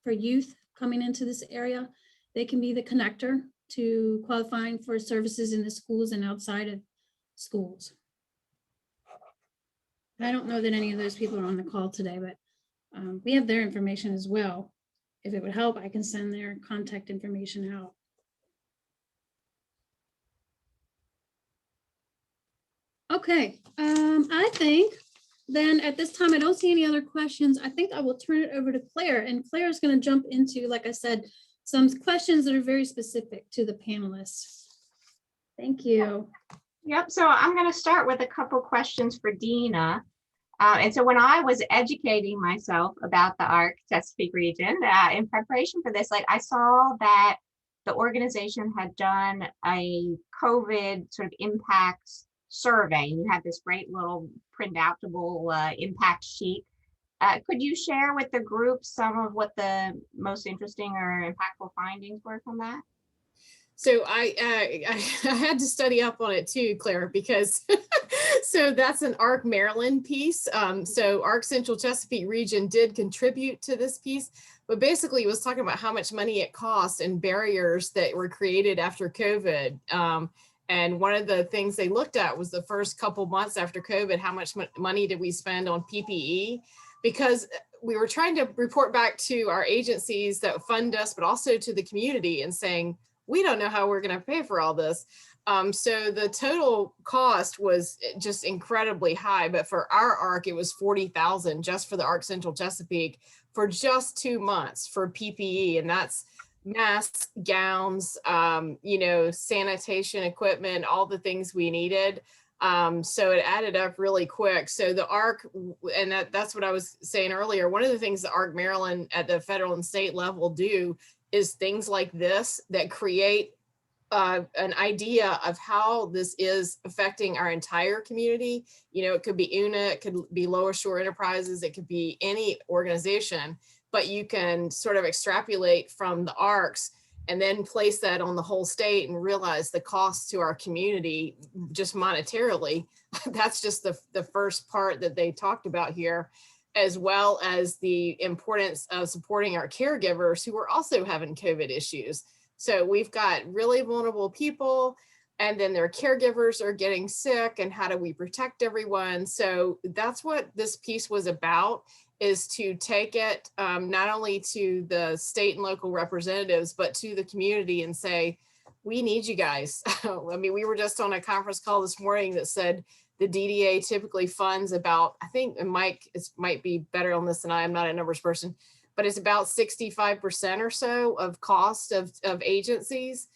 youth coming into this area. They can be the connector to qualifying for services in the schools and outside of schools. I don't know that any of those people are on the call today, but we have their information as well. If it would help, I can send their contact information out. Okay, I think then at this time, I don't see any other questions. I think I will turn it over to Claire, and Claire is going to jump into, like I said, some questions that are very specific to the panelists. Thank you. Yep, so I'm going to start with a couple questions for Deena. And so when I was educating myself about the ARC Chesapeake region, in preparation for this, like I saw that the organization had done a COVID sort of impacts survey. You had this great little printoutable impact sheet. Could you share with the group some of what the most interesting or impactful findings were from that? So I had to study up on it too, Claire, because so that's an ARC Maryland piece. So ARC Central Chesapeake region did contribute to this piece, but basically it was talking about how much money it cost and barriers that were created after COVID. And one of the things they looked at was the first couple months after COVID, how much money did we spend on PPE? Because we were trying to report back to our agencies that fund us, but also to the community and saying, we don't know how we're going to pay for all this. So the total cost was just incredibly high, but for our ARC, it was $40,000 just for the ARC Central Chesapeake for just 2 months for PPE. And that's masks, gowns, you know, sanitation equipment, all the things we needed. So it added up really quick. So the ARC, and that's what I was saying earlier, one of the things the ARC Maryland at the federal and state level do is things like this that create an idea of how this is affecting our entire community. You know, it could be UNA, it could be Lower Shore Enterprises, it could be any organization, but you can sort of extrapolate from the ARCs and then place that on the whole state and realize the cost to our community just monetarily. That's just the first part that they talked about here, as well as the importance of supporting our caregivers who are also having COVID issues. So we've got really vulnerable people, and then their caregivers are getting sick, and how do we protect everyone? So that's what this piece was about, is to take it not only to the state and local representatives, but to the community and say, we need you guys. I mean, we were just on a conference call this morning that said the DDA typically funds about, I think, and Mike might be better on this than I'm not a numbers person, but it's about 65% or so of cost of agencies.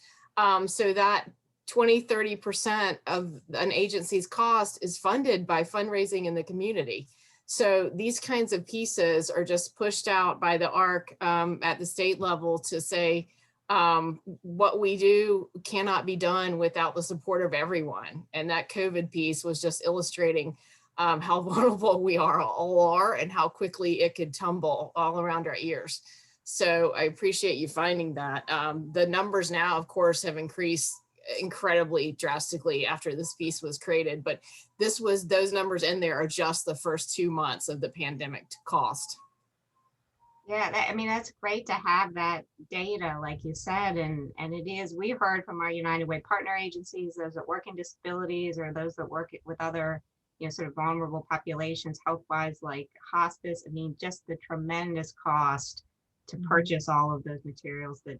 So that 20-30% of an agency's cost is funded by fundraising in the community. So these kinds of pieces are just pushed out by the ARC at the state level to say, what we do cannot be done without the support of everyone. And that COVID piece was just illustrating how vulnerable we all are and how quickly it could tumble all around our ears. So I appreciate you finding that. The numbers now, of course, have increased incredibly drastically after this piece was created, but those numbers in there are just the first 2 months of the pandemic cost. Yeah, I mean, that's great to have that data, like you said, and it is, we heard from our United Way partner agencies, those that work in disabilities or those that work with other, sort of vulnerable populations, health-wise, like hospice. I mean, just the tremendous cost to purchase all of those materials that,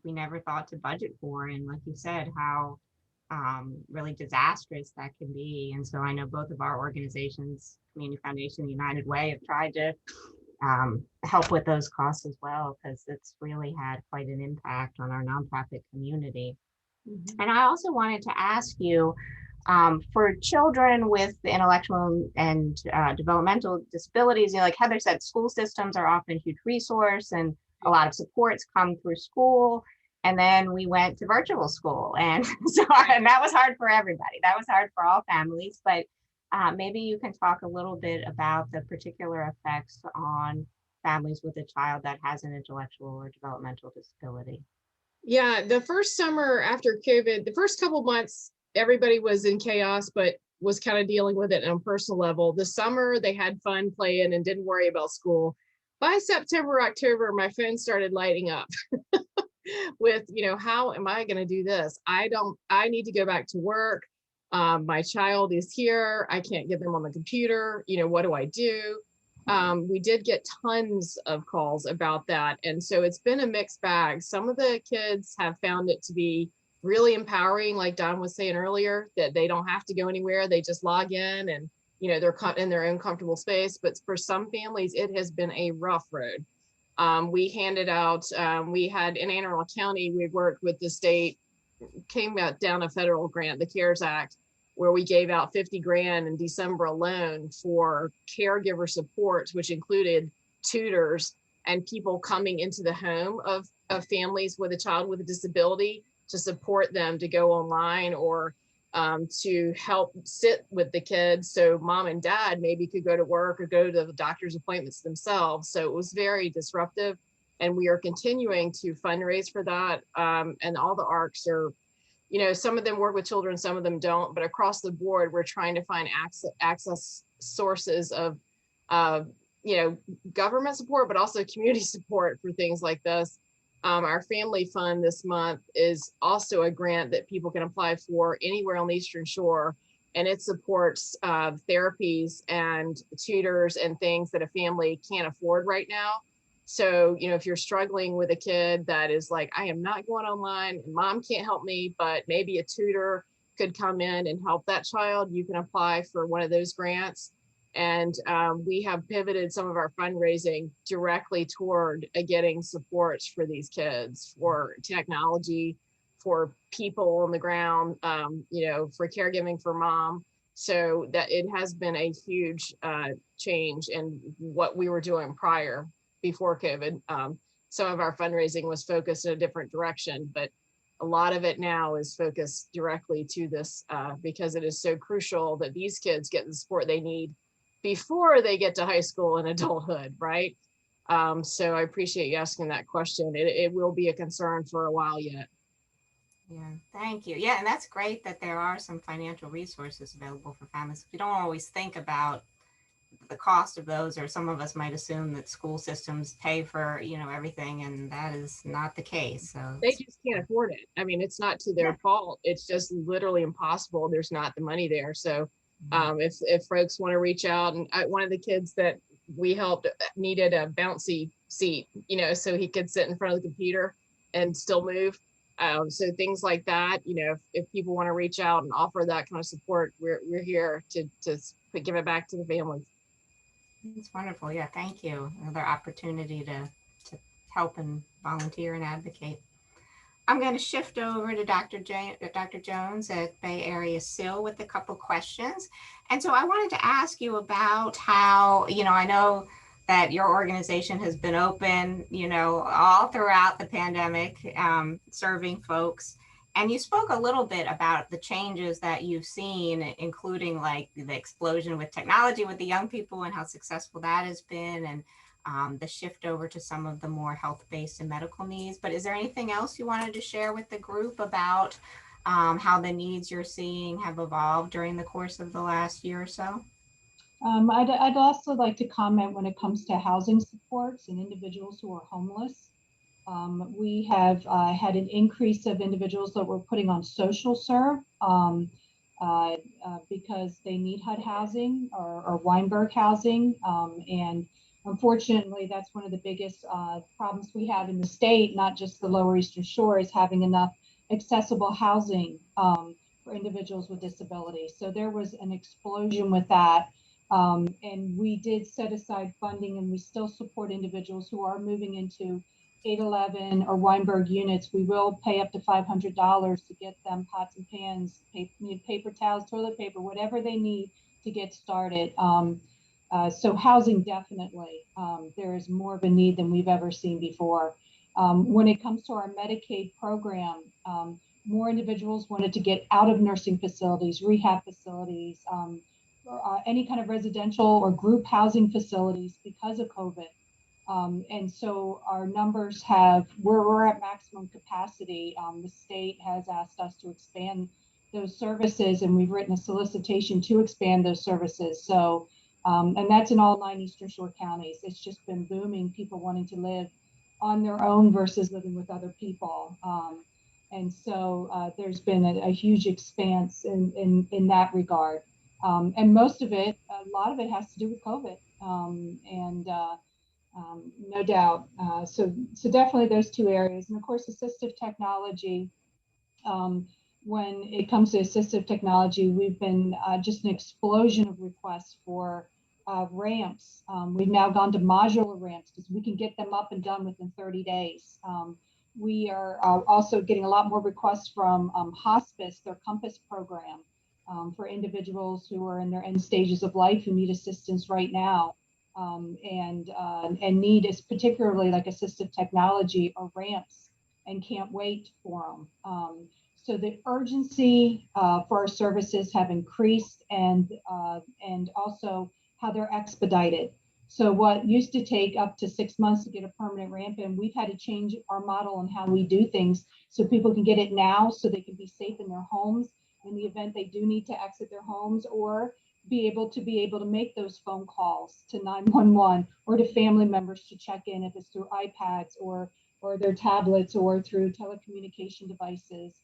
we never thought to budget for. And like you said, how really disastrous that can be. And so I know both of our organizations, Community Foundation, United Way, have tried to help with those costs as well, because it's really had quite an impact on our nonprofit community. And I also wanted to ask you, for children with the intellectual and developmental disabilities, like Heather said, school systems are often a huge resource and a lot of supports come through school. And then we went to virtual school, and and that was hard for everybody. That was hard for all families, but maybe you can talk a little bit about the particular effects on families with a child that has an intellectual or developmental disability. Yeah, the first summer after COVID, the first couple of months, everybody was in chaos, but was kind of dealing with it on a personal level. The summer, they had fun playing and didn't worry about school. By September, October, my phone started lighting up with, how am I going to do this? I need to go back to work. My child is here. I can't get them on the computer. What do I do? We did get tons of calls about that. And so it's been a mixed bag. Some of the kids have found it to be really empowering, like Don was saying earlier, that they don't have to go anywhere. They just log in and, they're in their own comfortable space. But for some families, it has been a rough road. We handed out, we had in Anne Arundel County, we worked with the state, came out down a federal grant, the CARES Act, where we gave out 50 grand in December alone for caregiver supports, which included tutors and people coming into the home of families with a child with a disability to support them to go online or to help sit with the kids. So mom and dad maybe could go to work or go to the doctor's appointments themselves. So it was very disruptive. And we are continuing to fundraise for that. And all the ARCs are, some of them work with children, some of them don't, but across the board, we're trying to find access sources of, government support, but also community support for things like this. Our family fund this month is also a grant that people can apply for anywhere on the Eastern Shore. And it supports therapies and tutors and things that a family can't afford right now. So, if you're struggling with a kid that is like, I am not going online, and mom can't help me, but maybe a tutor could come in and help that child, you can apply for one of those grants. And we have pivoted some of our fundraising directly toward getting supports for these kids, for technology, for people on the ground, for caregiving for mom. So that it has been a huge change in what we were doing before COVID. Some of our fundraising was focused in a different direction, but a lot of it now is focused directly to this because it is so crucial that these kids get the support they need before they get to high school and adulthood, right? So I appreciate you asking that question. It will be a concern for a while yet. Yeah, thank you. Yeah, and that's great that there are some financial resources available for families. We don't always think about the cost of those, or some of us might assume that school systems pay for, everything, and that is not the case. So they just can't afford it. I mean, it's not to their fault. It's just literally impossible. There's not the money there. So if folks want to reach out, and one of the kids that we helped needed a bouncy seat, so he could sit in front of the computer and still move. So things like that, if people want to reach out and offer that kind of support, we're here to give it back to the families. It's wonderful. Yeah, thank you. Another opportunity to help and volunteer and advocate. I'm going to shift over to Dr. Jones at Bay Area SIL with a couple questions. And so I wanted to ask you about how, I know that your organization has been open, all throughout the pandemic, serving folks. And you spoke a little bit about the changes that you've seen, including like the explosion with technology with the young people and how successful that has been, and the shift over to some of the more health-based and medical needs. But is there anything else you wanted to share with the group about how the needs you're seeing have evolved during the course of the last year or so? I'd also like to comment when it comes to housing supports and individuals who are homeless. We have had an increase of individuals that we're putting on social serve because they need HUD housing or Weinberg housing. And unfortunately, that's one of the biggest problems we have in the state, not just the Lower Eastern Shore, is having enough accessible housing for individuals with disabilities. So there was an explosion with that. And we did set aside funding, and we still support individuals who are moving into 811 or Weinberg units. We will pay up to $500 to get them pots and pans, paper towels, toilet paper, whatever they need to get started. So housing, definitely, there is more of a need than we've ever seen before. When it comes to our Medicaid program, more individuals wanted to get out of nursing facilities, rehab facilities, any kind of residential or group housing facilities because of COVID. And so our numbers we're at maximum capacity. The state has asked us to expand those services, and we've written a solicitation to expand those services. So, and that's in all 9 Eastern Shore counties. It's just been booming, people wanting to live on their own versus living with other people. And so there's been a huge expanse in that regard. And most of it, a lot of it has to do with COVID. No doubt. So definitely those two areas. And of course, assistive technology. When it comes to assistive technology, we've been just an explosion of requests for ramps. We've now gone to modular ramps because we can get them up and done within 30 days. We are also getting a lot more requests from hospice, their Compass program, for individuals who are in their end stages of life who need assistance right now. And need is particularly like assistive technology or ramps, and can't wait for them. So the urgency for our services have increased, and also how they're expedited. So what used to take up to 6 months to get a permanent ramp in, we've had to change our model on how we do things so people can get it now, so they can be safe in their homes in the event they do need to exit their homes, or be able to make those phone calls to 911 or to family members to check in if it's through iPads or their tablets or through telecommunication devices.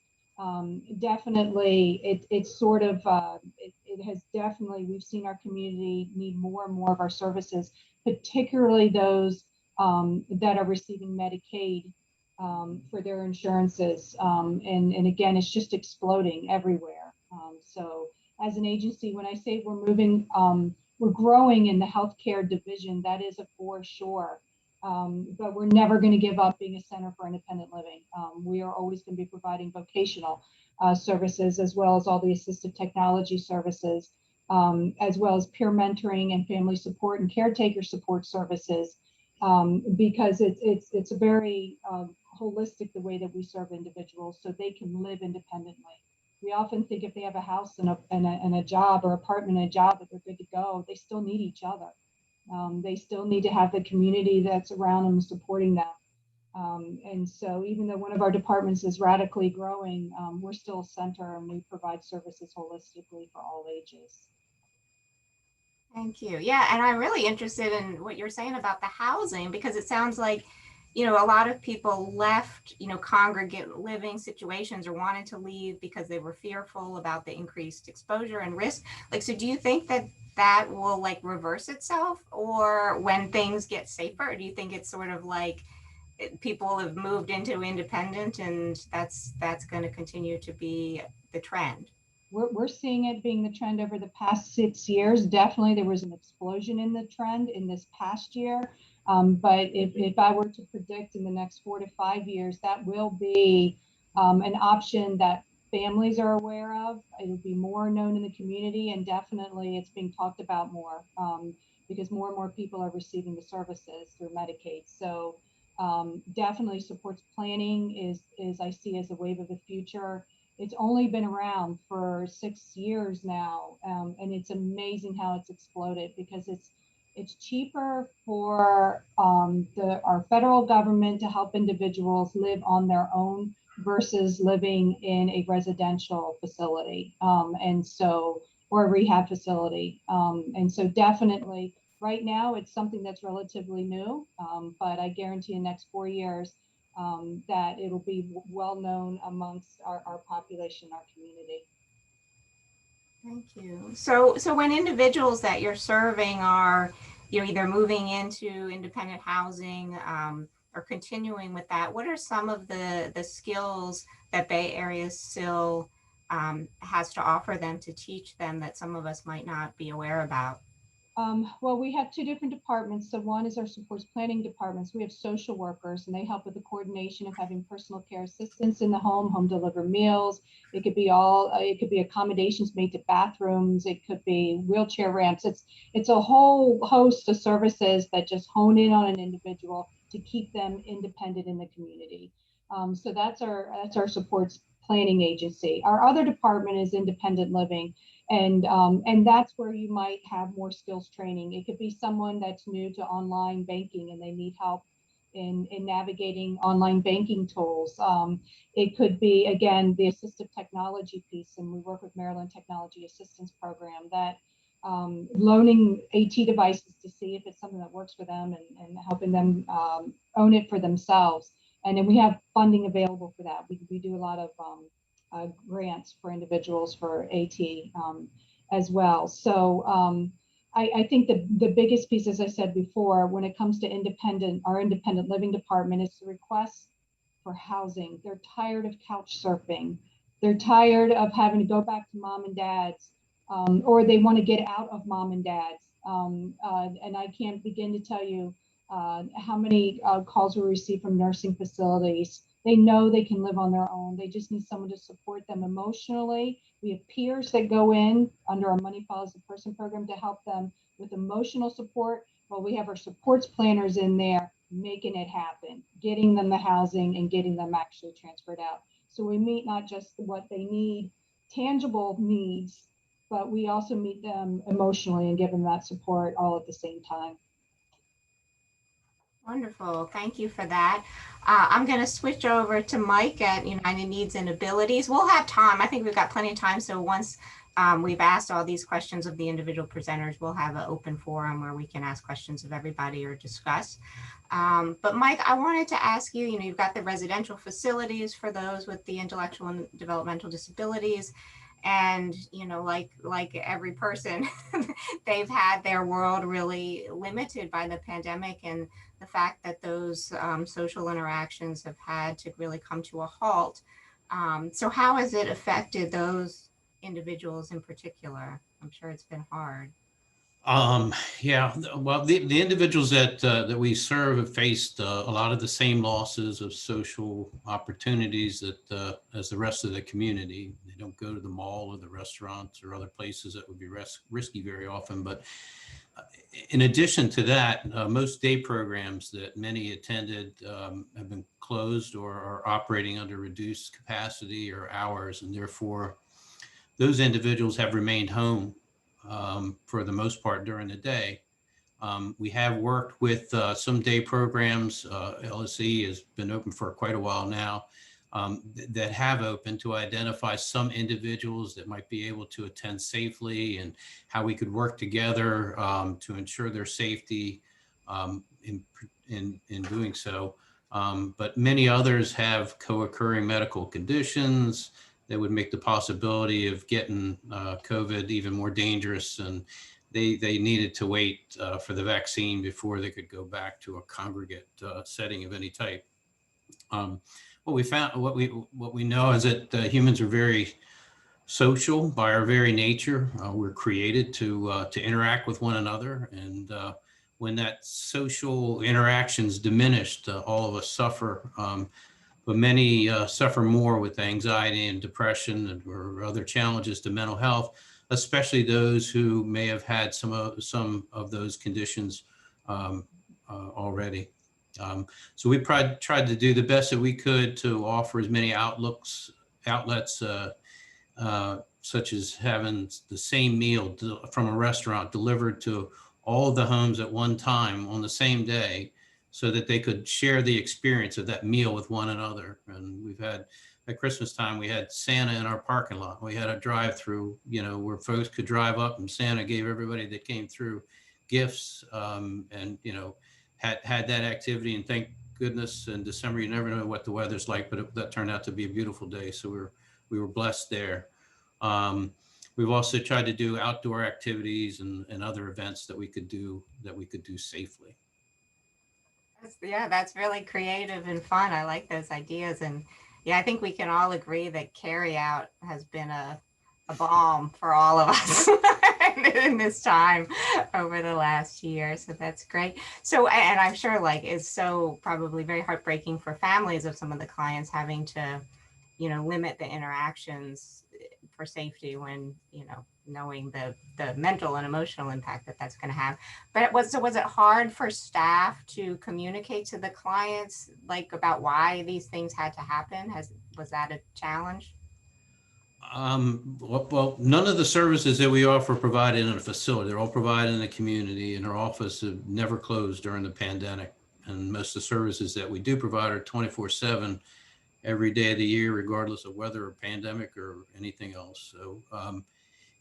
Definitely, it's sort of, it has definitely, we've seen our community need more and more of our services, particularly those that are receiving Medicaid for their insurances. And again, it's just exploding everywhere. So as an agency, when I say we're moving, we're growing in the healthcare division, that is a for sure. But we're never going to give up being a center for independent living. We are always going to be providing vocational services, as well as all the assistive technology services, as well as peer mentoring and family support and caretaker support services, because it's a very holistic the way that we serve individuals so they can live independently. We often think if they have a house and a job or apartment and a job that they're good to go, they still need each other. They still need to have the community that's around them supporting them. And so even though one of our departments is radically growing, we're still a center, and we provide services holistically for all ages. Thank you. Yeah, and I'm really interested in what you're saying about the housing, because it sounds like, a lot of people left, congregate living situations or wanted to leave because they were fearful about the increased exposure and risk. So do you think that will reverse itself, or when things get safer? Or do you think it's sort of people have moved into independent, and that's going to continue to be the trend. We're seeing it being the trend over the past 6 years. Definitely there was an explosion in the trend in this past year. But if I were to predict in the next 4 to 5 years, that will be an option that families are aware of. It'll be more known in the community, and definitely it's being talked about more because more and more people are receiving the services through Medicaid. So definitely supports planning is I see as a wave of the future. It's only been around for 6 years now, and it's amazing how it's exploded because it's cheaper for our federal government to help individuals live on their own versus living in a residential facility, and so or a rehab facility, and so definitely right now it's something that's relatively new, but I guarantee in the next 4 years. That it'll be well known amongst our population, our community. Thank you. So when individuals that you're serving are, either moving into independent housing or continuing with that, what are some of the skills that Bay Area still has to offer them to teach them that some of us might not be aware about? Well, we have 2 different departments. So one is our supports planning departments. We have social workers, and they help with the coordination of having personal care assistants in the home delivered meals. It could be accommodations made to bathrooms. It could be wheelchair ramps. It's a whole host of services that just hone in on an individual to keep them independent in the community. So that's our supports planning agency. Our other department is independent living. And that's where you might have more skills training. It could be someone that's new to online banking and they need help in navigating online banking tools. It could be, again, the assistive technology piece, and we work with Maryland Technology Assistance Program that loaning AT devices to see if it's something that works for them and helping them own it for themselves. And then we have funding available for that. We do a lot of grants for individuals for AT as well. So I think the biggest piece, as I said before, when it comes to our independent living department is the request for housing. They're tired of couch surfing. They're tired of having to go back to mom and dad's, or they want to get out of mom and dad's. And I can't begin to tell you how many calls we receive from nursing facilities. They know they can live on their own. They just need someone to support them emotionally. We have peers that go in under our Money Follows the Person program to help them with emotional support. Well, we have our supports planners in there making it happen, getting them the housing and getting them actually transferred out. So we meet not just what they need, tangible needs, but we also meet them emotionally and give them that support all at the same time. Wonderful. Thank you for that. I'm going to switch over to Mike at United Needs and Abilities. We'll have time. I think we've got plenty of time. So once we've asked all these questions of the individual presenters, we'll have an open forum where we can ask questions of everybody or discuss. But Mike, I wanted to ask you, you've got the residential facilities for those with the intellectual and developmental disabilities. And, like every person, they've had their world really limited by the pandemic and the fact that those social interactions have had to really come to a halt. So how has it affected those individuals in particular? I'm sure it's been hard. Yeah, well, the individuals that we serve have faced a lot of the same losses of social opportunities that as the rest of the community. They don't go to the mall or the restaurants or other places that would be risky very often. But in addition to that, most day programs that many attended have been closed or are operating under reduced capacity or hours, and therefore those individuals have remained home for the most part during the day. We have worked with some day programs. LSE has been open for quite a while now, that have opened to identify some individuals that might be able to attend safely and how we could work together to ensure their safety in doing so. But many others have co-occurring medical conditions that would make the possibility of getting COVID even more dangerous. And they needed to wait for the vaccine before they could go back to a congregate setting of any type. What we know is that humans are very social by our very nature. We're created to interact with one another, and when that social interaction's diminished, all of us suffer. But many suffer more with anxiety and depression or other challenges to mental health, especially those who may have had some of those conditions already. So we tried to do the best that we could to offer as many outlets, such as having the same meal from a restaurant delivered to all of the homes at one time on the same day, so that they could share the experience of that meal with one another. And we've had, at Christmas time, we had Santa in our parking lot. We had a drive-through, where folks could drive up, and Santa gave everybody that came through gifts, and, had that activity. And thank goodness in December, you never know what the weather's like, but that turned out to be a beautiful day. So we were blessed there. We've also tried to do outdoor activities and other events that we could do safely. Yeah, that's really creative and fun. I like those ideas. And yeah, I think we can all agree that carry out has been a balm for all of us in this time over the last year. So that's great. So, and I'm sure it's so probably very heartbreaking for families of some of the clients having to, limit the interactions for safety when, knowing the mental and emotional impact that's going to have. But was it hard for staff to communicate to the clients about why these things had to happen? Was that a challenge? Well, none of the services that we offer provided in a facility. They're all provided in the community, and our office have never closed during the pandemic. And most of the services that we do provide are 24/7 every day of the year, regardless of weather or pandemic or anything else. So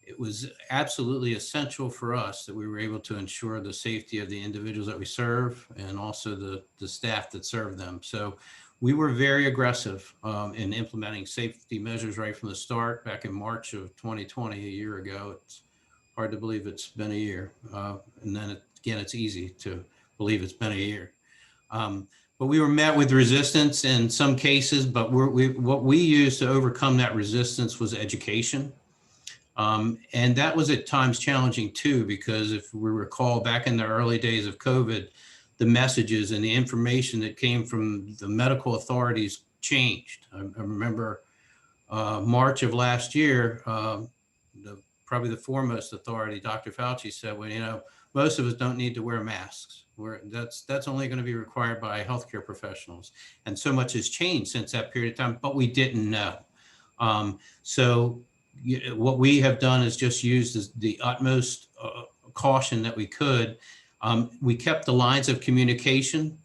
it was absolutely essential for us that we were able to ensure the safety of the individuals that we serve, and also the staff that serve them. So we were very aggressive in implementing safety measures right from the start back in March of 2020, a year ago. It's hard to believe it's been a year. And then again, it's easy to believe it's been a year. But we were met with resistance in some cases, but what we used to overcome that resistance was education. And that was at times challenging too, because if we recall back in the early days of COVID, the messages and the information that came from the medical authorities changed. I remember March of last year, probably the foremost authority, Dr. Fauci, said, well, most of us don't need to wear masks. That's only going to be required by healthcare professionals. And so much has changed since that period of time, but we didn't know. So what we have done is just used the utmost caution that we could. We kept the lines of communication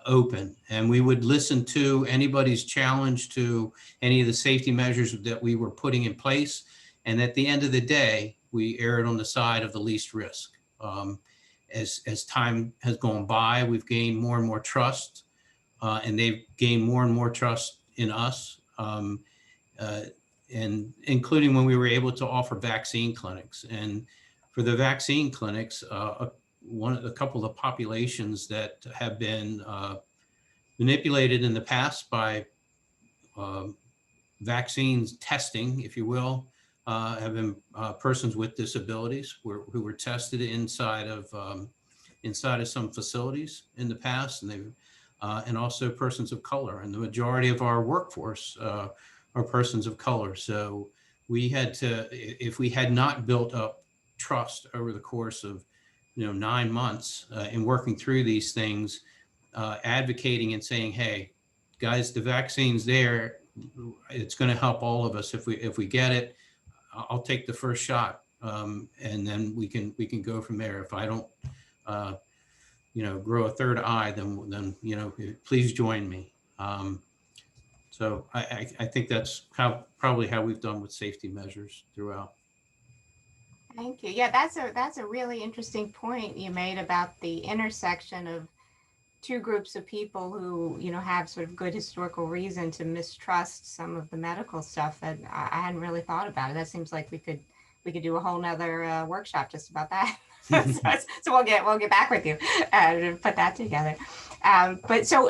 open, and we would listen to anybody's challenge to any of the safety measures that we were putting in place. And at the end of the day, we erred on the side of the least risk. As time has gone by, we've gained more and more trust, and they've gained more and more trust in us. And including when we were able to offer vaccine clinics. And for the vaccine clinics, a couple of the populations that have been manipulated in the past by vaccines testing, if you will, have been persons with disabilities who were tested inside of some facilities in the past, and also persons of color. And the majority of our workforce are persons of color. So we had to, if we had not built up trust over the course of 9 months in working through these things, advocating and saying, hey, guys, the vaccine's there. It's going to help all of us if we get it. I'll take the first shot, and then we can go from there. If I don't, grow a third eye, then please join me. So I think that's probably how we've done with safety measures throughout. Thank you. Yeah, that's a really interesting point you made about the intersection of two groups of people who, have sort of good historical reason to mistrust some of the medical stuff that I hadn't really thought about it. That seems like we could we could do a whole nother workshop just about that. So we'll get back with you to put that together. But so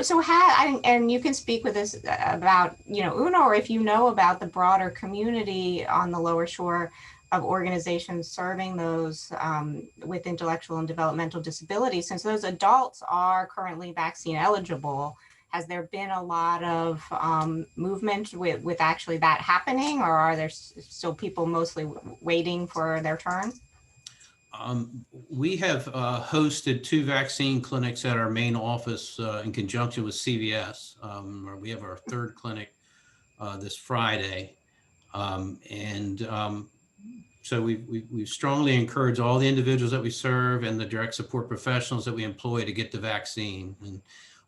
and you can speak with us about, you know, Una, or if you know about the broader community on the Lower Shore of organizations serving those with intellectual and developmental disabilities, since those adults are currently vaccine eligible. Has there been a lot of movement with actually that happening, or are there still people mostly waiting for their turn? We have hosted 2 vaccine clinics at our main office in conjunction with CVS. We have our 3rd clinic this Friday. So we've strongly encouraged all the individuals that we serve and the direct support professionals that we employ to get the vaccine. And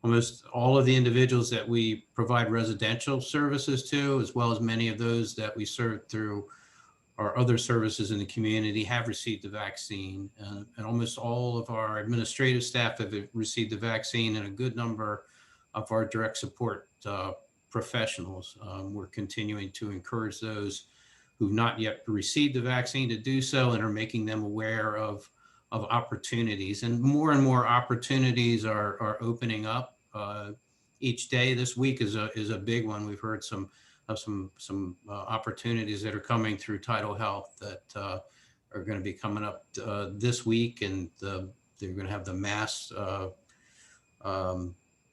almost all of the individuals that we provide residential services to, as well as many of those that we serve through our other services in the community, have received the vaccine. And almost all of our administrative staff have received the vaccine, and a good number of our direct support professionals. We're continuing to encourage those who've not yet received the vaccine to do so, and are making them aware of opportunities. And more opportunities are opening up each day. This week is a big one. We've heard some opportunities that are coming through Tidal Health that are going to be coming up this week, and they're going to have the mass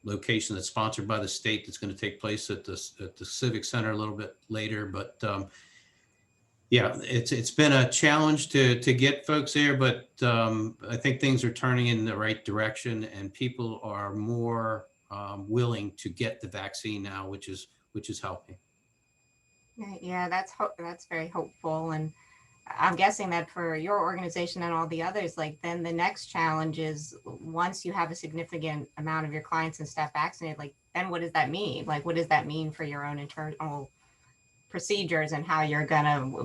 location that's sponsored by the state that's going to take place at the Civic Center a little bit later. But yeah, it's been a challenge to get folks there, but I think things are turning in the right direction, and people are more willing to get the vaccine now, which is helping. Yeah, that's very hopeful. And I'm guessing that for your organization and all the others, like, then the next challenge is, once you have a significant amount of your clients and staff vaccinated, like, then what does that mean? Like, what does that mean for your own internal procedures and how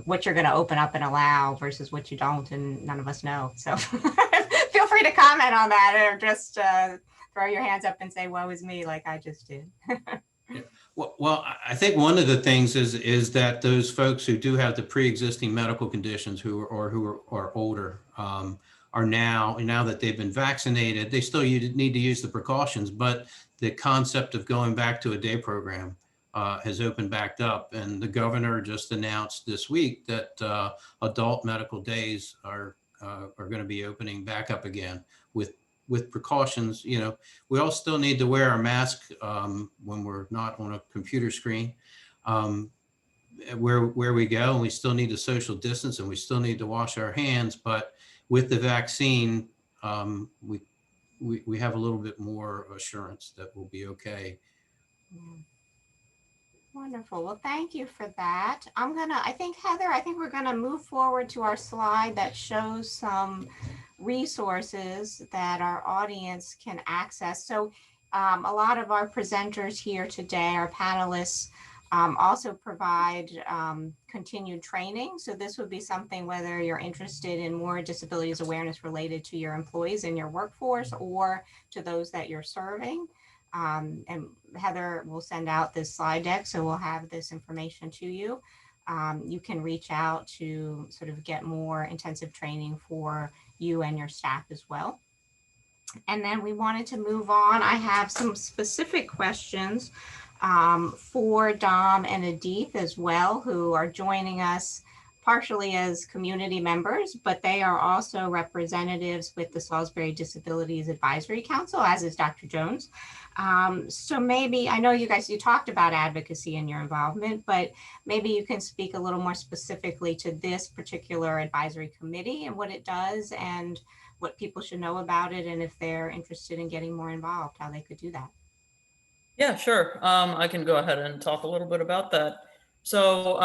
what you're gonna open up and allow versus what you don't, and none of us know. So feel free to comment on that, or just throw your hands up and say, woe is me, like I just did. Well, I think one of the things is that those folks who do have the pre-existing medical conditions who are older are now that they've been vaccinated, they still need to use the precautions, but the concept of going back to a day program has opened back up. And the governor just announced this week that adult medical days are going to be opening back up again with precautions. You know, we all still need to wear our mask when we're not on a computer screen where we go, and we still need to social distance, and we still need to wash our hands. But with the vaccine, we have a little bit more assurance that we'll be okay. Yeah. Wonderful. Well, thank you for that. I think, Heather, we're gonna move forward to our slide that shows some resources that our audience can access. So a lot of our presenters here today, our panelists, also provide continued training. So this would be something, whether you're interested in more disabilities awareness related to your employees in your workforce or to those that you're serving. And Heather will send out this slide deck, so we'll have this information to you. You can reach out to sort of get more intensive training for you and your staff as well. And then we wanted to move on. I have some specific questions for Dom and Adith as well, who are joining us partially as community members, but they are also representatives with the Salisbury Disabilities Advisory Council, as is Dr. Jones. So maybe, I know you talked about advocacy and your involvement, but maybe you can speak a little more specifically to this particular advisory committee and what it does and what people should know about it, and if they're interested in getting more involved, how they could do that. Yeah, sure. I can go ahead and talk a little bit about that. So,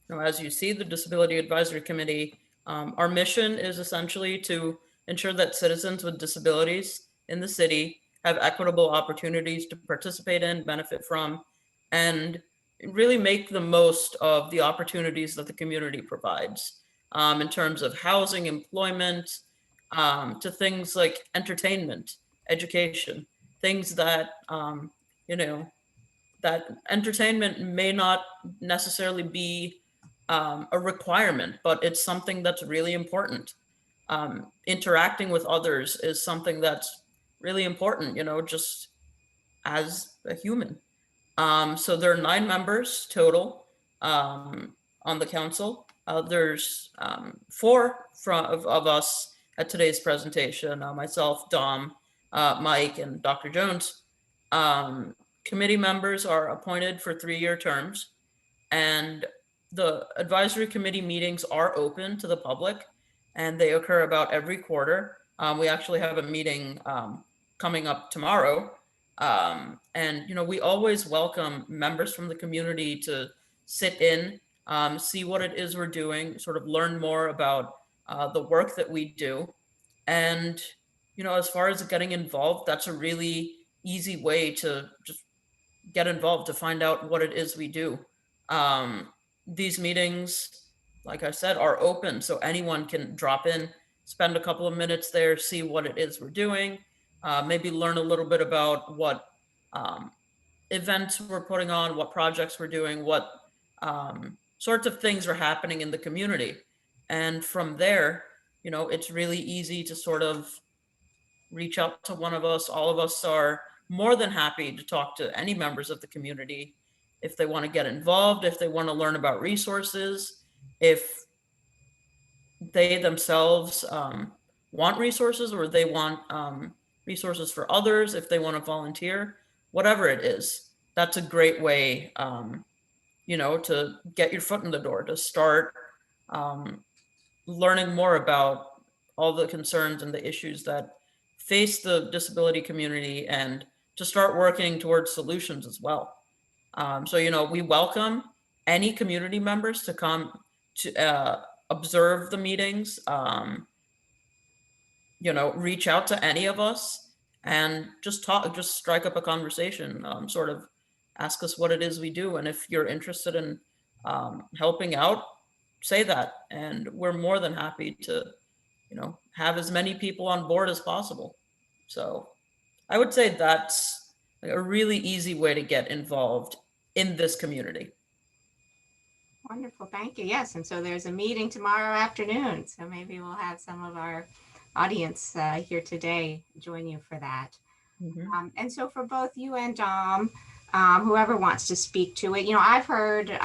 as you see, the Disability Advisory Committee, our mission is essentially to ensure that citizens with disabilities in the city have equitable opportunities to participate in, benefit from, and really make the most of the opportunities that the community provides in terms of housing, employment, to things like entertainment, education, things that, that entertainment may not necessarily be a requirement, but it's something that's really important. Interacting with others is something that's really important, you know, just as a human. So there are 9 members total on the council. There's 4 of us at today's presentation, myself, Dom, Mike, and Dr. Jones. Committee members are appointed for 3-year terms, and the advisory committee meetings are open to the public, and they occur about every quarter. We actually have a meeting coming up tomorrow. And, you know, we always welcome members from the community to sit in, see what it is we're doing, sort of learn more about the work that we do. And, you know, as far as getting involved, that's a really easy way to just get involved, to find out what it is we do. These meetings, like I said, are open, so anyone can drop in, spend a couple of minutes there, see what it is we're doing, maybe learn a little bit about what events we're putting on, what projects we're doing, what sorts of things are happening in the community. And from there, you know, it's really easy to sort of reach out to one of us. All of us are more than happy to talk to any members of the community if they want to get involved, if they want to learn about resources, if they themselves want resources, or they want resources for others, if they want to volunteer, whatever it is. That's a great way, you know, to get your foot in the door, to start learning more about all the concerns and the issues that face the disability community, and to start working towards solutions as well. So, you know, we welcome any community members to come to observe the meetings, you know, reach out to any of us and just talk, just strike up a conversation, sort of ask us what it is we do. And if you're interested in helping out, say that. And we're more than happy to, you know, have as many people on board as possible. So I would say that's a really easy way to get involved in this community. Wonderful, thank you. Yes, and so there's a meeting tomorrow afternoon, so maybe we'll have some of our audience here today join you for that. Mhm. And so for both you and Dom, whoever wants to speak to it, you know, I've heard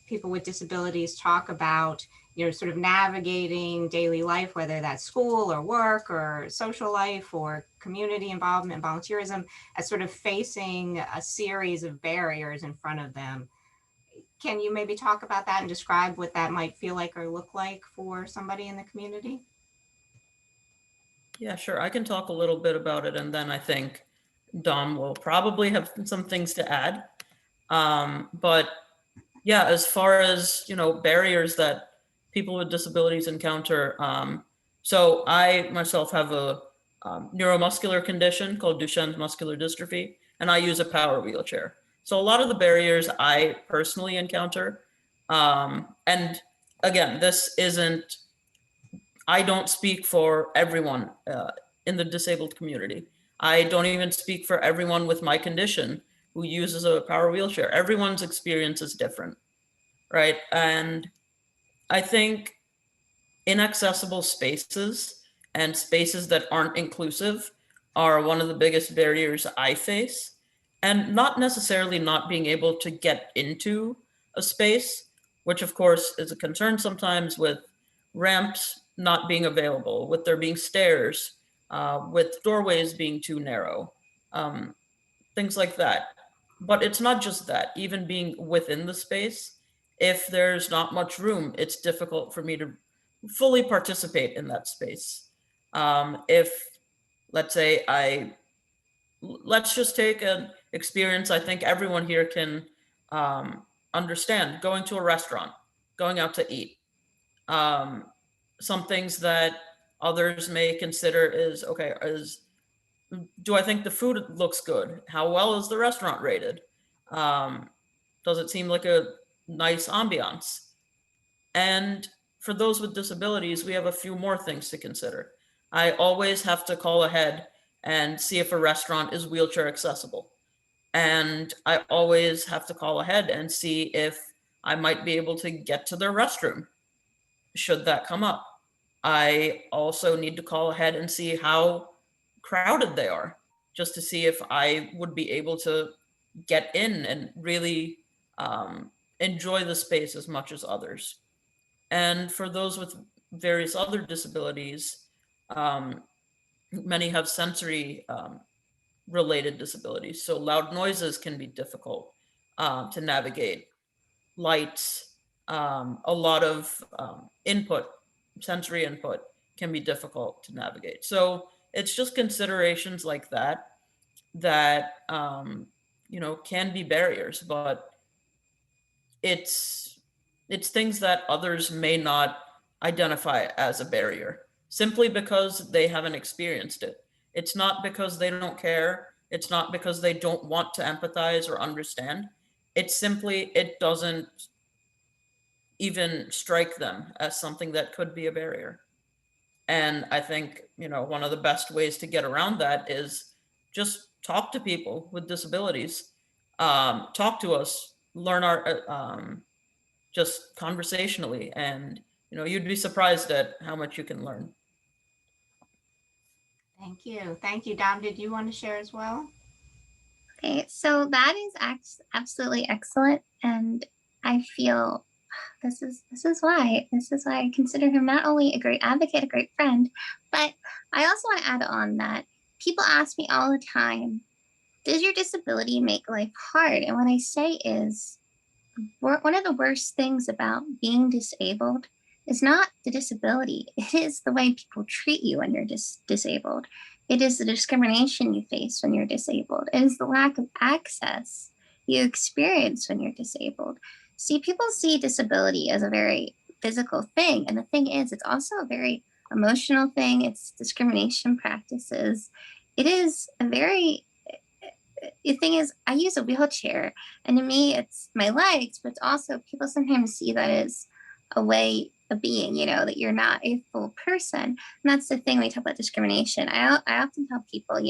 people with disabilities talk about, you know, sort of navigating daily life, whether that's school or work or social life or community involvement, volunteerism, as sort of facing a series of barriers in front of them. Can you maybe talk about that and describe what that might feel like or look like for somebody in the community? Yeah, sure. I can talk a little bit about it, and then I think Dom will probably have some things to add. But yeah, as far as, you know, barriers that people with disabilities encounter, so I myself have a neuromuscular condition called Duchenne muscular dystrophy, and I use a power wheelchair. So a lot of the barriers I personally encounter, and again, this isn't, I don't speak for everyone in the disabled community. I don't even speak for everyone with my condition who uses a power wheelchair. Everyone's experience is different, right? And I think inaccessible spaces and spaces that aren't inclusive are one of the biggest barriers I face. And not necessarily not being able to get into a space, which of course is a concern sometimes, with ramps not being available, with there being stairs, with doorways being too narrow, things like that. But it's not just that. Even being within the space, if there's not much room, it's difficult for me to fully participate in that space. If, let's say, let's just take an experience I think everyone here can understand: going to a restaurant, going out to eat. Some things that others may consider is, okay, do I think the food looks good? How well is the restaurant rated? Does it seem like a nice ambiance? And for those with disabilities, we have a few more things to consider. I always have to call ahead and see if a restaurant is wheelchair accessible. And I always have to call ahead and see if I might be able to get to their restroom, should that come up. I also need to call ahead and see how crowded they are, just to see if I would be able to get in and really enjoy the space as much as others. And for those with various other disabilities, many have sensory related disabilities. So loud noises can be difficult to navigate. Lights, a lot of input, sensory input can be difficult to navigate. So it's just considerations like that that can be barriers, but it's things that others may not identify as a barrier simply because they haven't experienced it. It's not because they don't care. It's not because they don't want to empathize or understand. It's simply, it doesn't even strike them as something that could be a barrier. And I think, one of the best ways to get around that is just talk to people with disabilities, talk to us, learn our, just conversationally, and you'd be surprised at how much you can learn. Thank you. Thank you. Dom, did you want to share as well? Okay, so that is absolutely excellent, and I feel this is why I consider him not only a great advocate, a great friend, but I also want to add on that people ask me all the time, does your disability make life hard? And what I say is, one of the worst things about being disabled is not the disability. It is the way people treat you when you're disabled. It is the discrimination you face when you're disabled. It is the lack of access you experience when you're disabled. See, people see disability as a very physical thing. And the thing is, it's also a very emotional thing. It's discrimination practices. It is a very, the thing is, I use a wheelchair, and to me, it's my legs, but it's also, people sometimes see that as a way of being, that you're not a full person. And that's the thing when we talk about discrimination. I often tell people,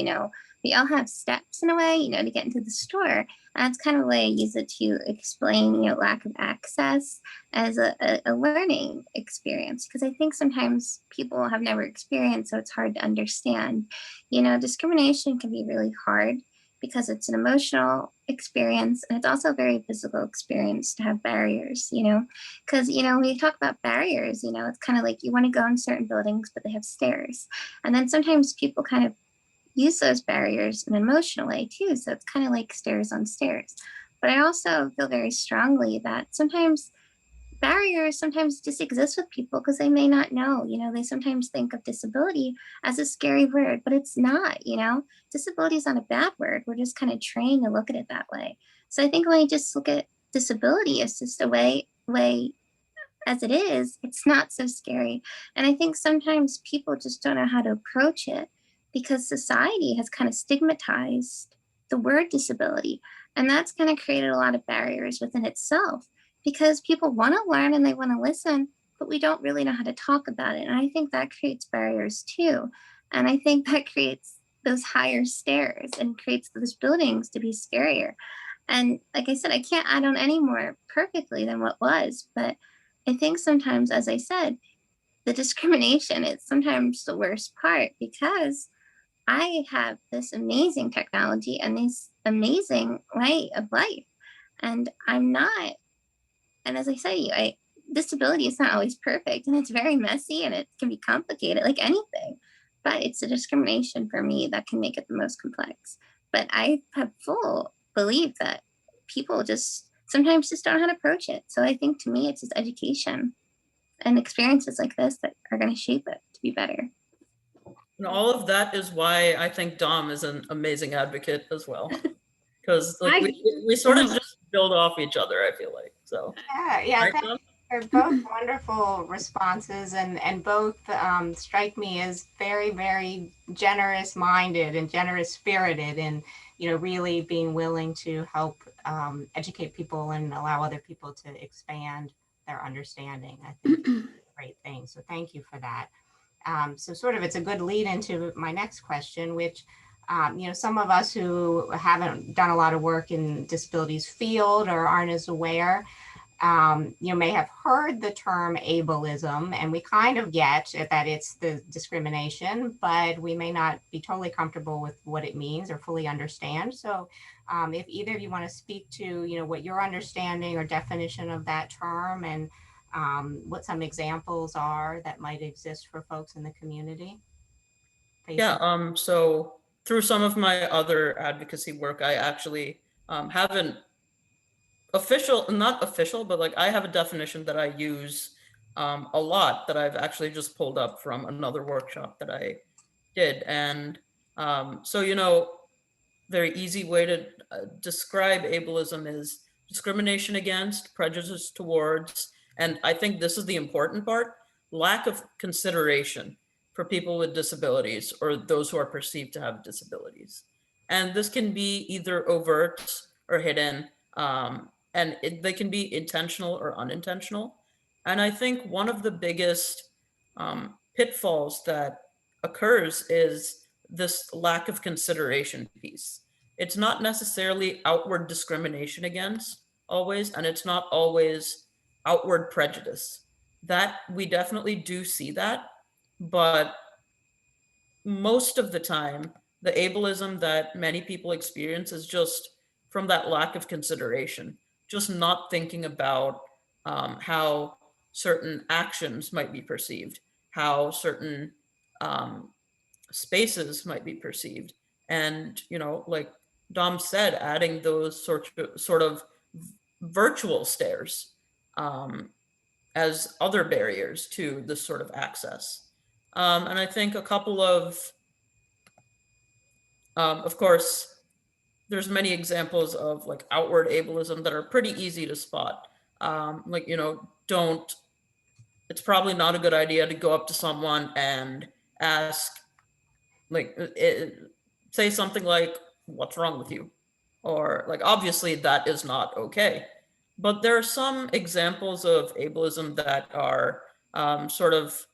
we all have steps in a way, to get into the store. And that's kind of a way I use it to explain, lack of access as a learning experience. Because I think sometimes people have never experienced, so it's hard to understand. Discrimination can be really hard because it's an emotional experience, and it's also a very physical experience to have barriers, because, when you talk about barriers, it's kind of like you want to go in certain buildings, but they have stairs. And then sometimes people kind of use those barriers in an emotional way too. So it's kind of like stairs on stairs. But I also feel very strongly that sometimes barriers sometimes just exist with people because they may not know, they sometimes think of disability as a scary word, but it's not, disability is not a bad word. We're just kind of trained to look at it that way. So I think when you just look at disability as just a way as it is, it's not so scary. And I think sometimes people just don't know how to approach it because society has kind of stigmatized the word disability. And that's kind of created a lot of barriers within itself, because people want to learn and they want to listen, but we don't really know how to talk about it. And I think that creates barriers too. And I think that creates those higher stairs and creates those buildings to be scarier. And like I said, I can't add on any more perfectly than what was, but I think sometimes, as I said, the discrimination is sometimes the worst part, because I have this amazing technology and this amazing way of life, and I'm not. And as I say, disability is not always perfect, and it's very messy, and it can be complicated like anything, but it's the discrimination for me that can make it the most complex. But I have full belief that people just sometimes just don't know how to approach it. So I think to me, it's just education and experiences like this that are going to shape it to be better. And all of that is why I think Dom is an amazing advocate as well. Because we sort of just build off each other, I feel like. So Yeah, right, thank you for both wonderful responses, and both strike me as very, very generous minded and generous spirited, and really being willing to help educate people and allow other people to expand their understanding. I think it's a great thing. So thank you for that. So sort of it's a good lead into my next question, which some of us who haven't done a lot of work in disabilities field or aren't as aware, may have heard the term ableism, and we kind of get that it's the discrimination, but we may not be totally comfortable with what it means or fully understand. So if either of you want to speak to, what your understanding or definition of that term, and what some examples are that might exist for folks in the community. Yeah, so through some of my other advocacy work, I actually haven't not official, but like I have a definition that I use a lot that I've actually just pulled up from another workshop that I did. And so, very easy way to describe ableism is discrimination against, prejudice towards, and I think this is the important part, lack of consideration for people with disabilities or those who are perceived to have disabilities. And this can be either overt or hidden, and they can be intentional or unintentional. And I think one of the biggest pitfalls that occurs is this lack of consideration piece. It's not necessarily outward discrimination against always, and it's not always outward prejudice. That we definitely do see that, but most of the time, the ableism that many people experience is just from that lack of consideration, just not thinking about how certain actions might be perceived, how certain spaces might be perceived. And, like Dom said, adding those sort of virtual stairs as other barriers to this sort of access. And I think a couple of course, there's many examples of like outward ableism that are pretty easy to spot. Like, it's probably not a good idea to go up to someone and ask, like, say something like, "What's wrong with you?" Or like, obviously that is not okay. But there are some examples of ableism that are sort of,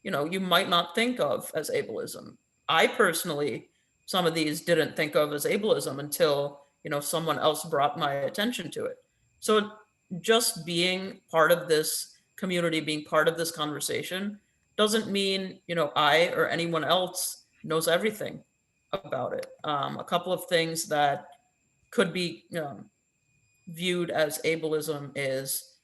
you might not think of as ableism. I personally, some of these didn't think of as ableism until, someone else brought my attention to it. So just being part of this community, being part of this conversation doesn't mean, I or anyone else knows everything about it. A couple of things that could be viewed as ableism is,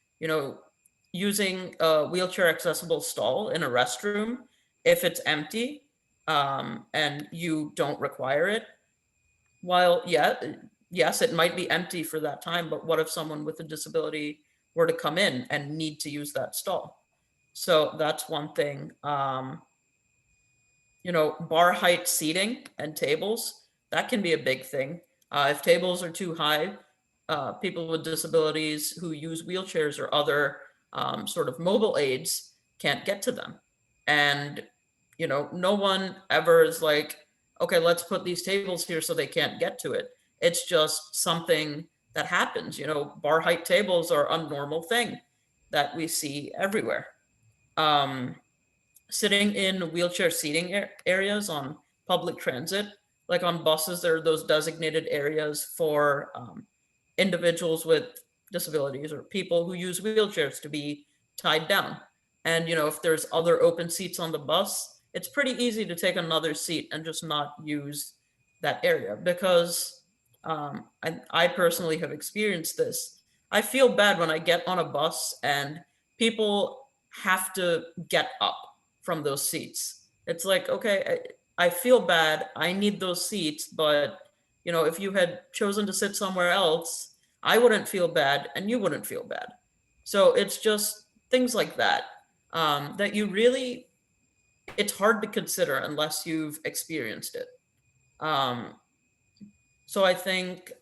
using a wheelchair accessible stall in a restroom if it's empty and you don't require it. While yes, it might be empty for that time, but what if someone with a disability were to come in and need to use that stall? So that's one thing. Bar height seating and tables, that can be a big thing. If tables are too high, people with disabilities who use wheelchairs or other sort of mobile aids can't get to them. And, no one ever is like, okay, let's put these tables here so they can't get to it. It's just something that happens. Bar height tables are a normal thing that we see everywhere. Sitting in wheelchair seating areas on public transit, like on buses, there are those designated areas for individuals with disabilities or people who use wheelchairs to be tied down. And, if there's other open seats on the bus, it's pretty easy to take another seat and just not use that area because I personally have experienced this. I feel bad when I get on a bus and people have to get up from those seats. It's like, okay, I feel bad. I need those seats, but if you had chosen to sit somewhere else, I wouldn't feel bad and you wouldn't feel bad. So it's just things like that that you really, it's hard to consider unless you've experienced it. So I think,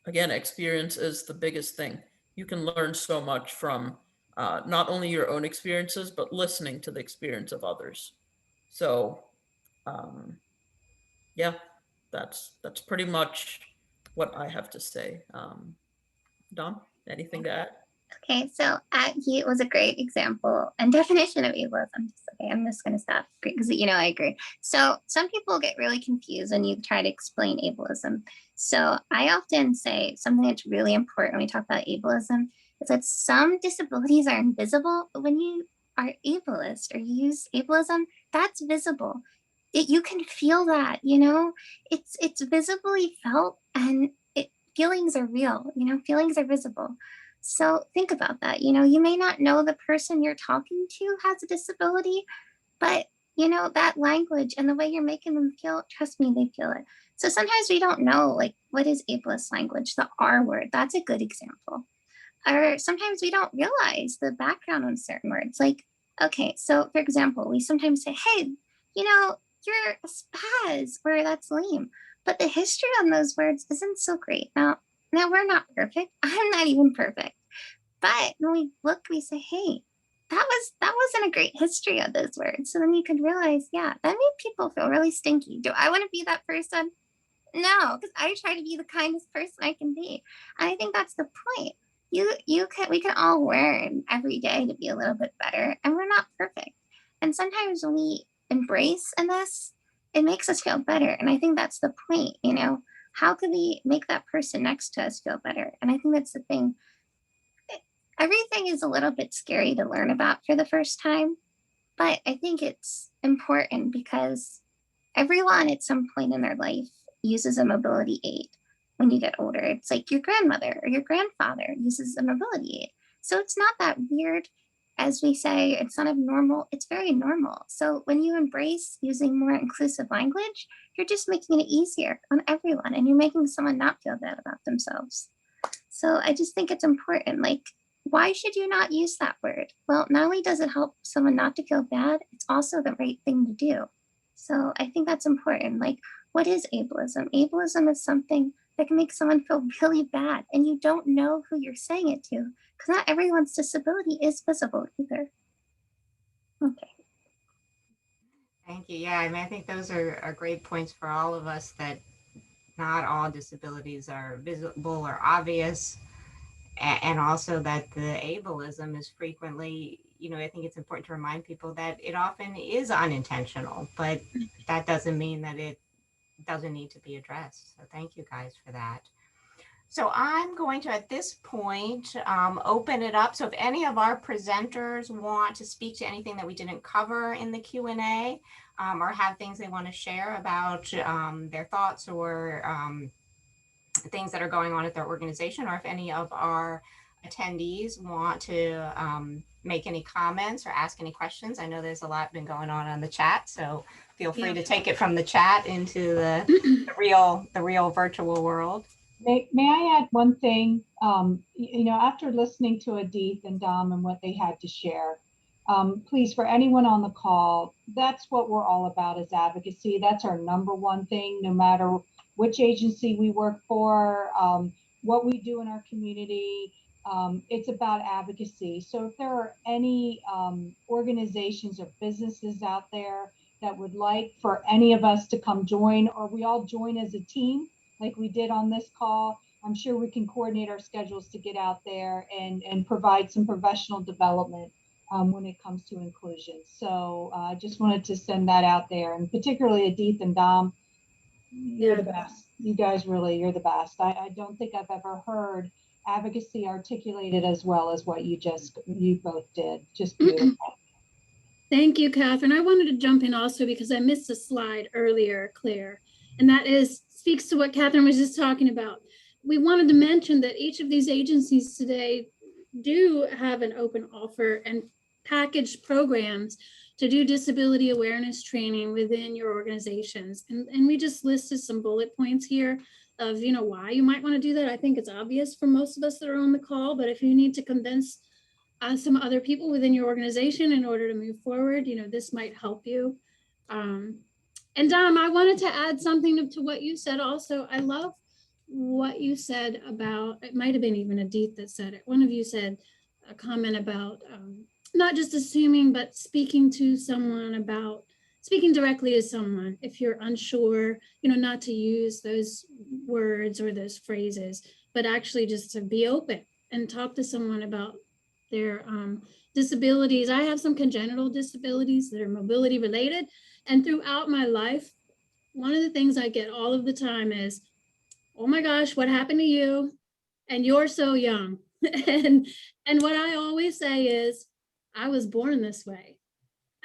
again, experience is the biggest thing. You can learn so much from not only your own experiences, but listening to the experience of others. So yeah, that's pretty much what I have to say. Dom, anything to add? Okay, so he was a great example and definition of ableism. I'm just going to stop because, I agree. So some people get really confused when you try to explain ableism. So I often say something that's really important when we talk about ableism is that some disabilities are invisible, but when you are ableist or you use ableism, that's visible. You can feel that, it's visibly felt, and feelings are real, feelings are visible. So think about that. You may not know the person you're talking to has a disability, but that language and the way you're making them feel, trust me, they feel it. So sometimes we don't know, like, what is ableist language? The R word, that's a good example. Or sometimes we don't realize the background on certain words. Like, okay, so for example, we sometimes say, hey, you're a spaz, or that's lame. But the history on those words isn't so great. Now we're not perfect. I'm not even perfect. But when we look, we say, hey, that wasn't a great history of those words. So then you could realize, yeah, that made people feel really stinky. Do I want to be that person? No, because I try to be the kindest person I can be. And I think that's the point. We can all learn every day to be a little bit better, and we're not perfect. And sometimes when we embrace in this, it makes us feel better. And I think that's the point, how can we make that person next to us feel better? And I think that's the thing. Everything is a little bit scary to learn about for the first time, but I think it's important because everyone at some point in their life uses a mobility aid. When you get older, it's like your grandmother or your grandfather uses a mobility aid. So it's not that weird. As we say, it's not abnormal, it's very normal. So when you embrace using more inclusive language, you're just making it easier on everyone, and you're making someone not feel bad about themselves. So I just think it's important. Like, why should you not use that word? Well, not only does it help someone not to feel bad, it's also the right thing to do. So I think that's important. Like, what is ableism? Ableism is something that can make someone feel really bad, and you don't know who you're saying it to, because not everyone's disability is visible either. Okay. Thank you. Yeah, I mean, I think those are great points for all of us, that not all disabilities are visible or obvious. And also that the ableism is frequently, I think it's important to remind people that it often is unintentional, but that doesn't mean that it doesn't need to be addressed. So thank you guys for that. So I'm going to, at this point, open it up. So if any of our presenters want to speak to anything that we didn't cover in the Q&A, or have things they want to share about their thoughts or things that are going on at their organization, or if any of our attendees want to make any comments or ask any questions. I know there's a lot been going on the chat, so feel free to take it from the chat into the real virtual world. May I add one thing? After listening to Adith and Dom and what they had to share, please, for anyone on the call, that's what we're all about, is advocacy. That's our number one thing, no matter which agency we work for, what we do in our community. It's about advocacy. So if there are any organizations or businesses out there that would like for any of us to come join, or we all join as a team, like we did on this call, I'm sure we can coordinate our schedules to get out there and provide some professional development when it comes to inclusion. So I just wanted to send that out there, and particularly Adith and Dom, you're the best. You guys really, you're the best. I don't think I've ever heard advocacy articulated as well as what you both did. Just beautiful. Thank you, Katherine. I wanted to jump in also because I missed a slide earlier, Claire, and that speaks to what Katherine was just talking about. We wanted to mention that each of these agencies today do have an open offer and packaged programs to do disability awareness training within your organizations. And we just listed some bullet points here of, why you might want to do that. I think it's obvious for most of us that are on the call, but if you need to convince some other people within your organization in order to move forward, this might help you. And Dom, I wanted to add something to what you said also. I love what you said about, it might have been even Adith that said it. One of you said a comment about not just assuming, but speaking directly to someone if you're unsure, not to use those words or those phrases, but actually just to be open and talk to someone about their disabilities. I have some congenital disabilities that are mobility related. And throughout my life, one of the things I get all of the time is, oh my gosh, what happened to you? And you're so young. and what I always say is, I was born this way.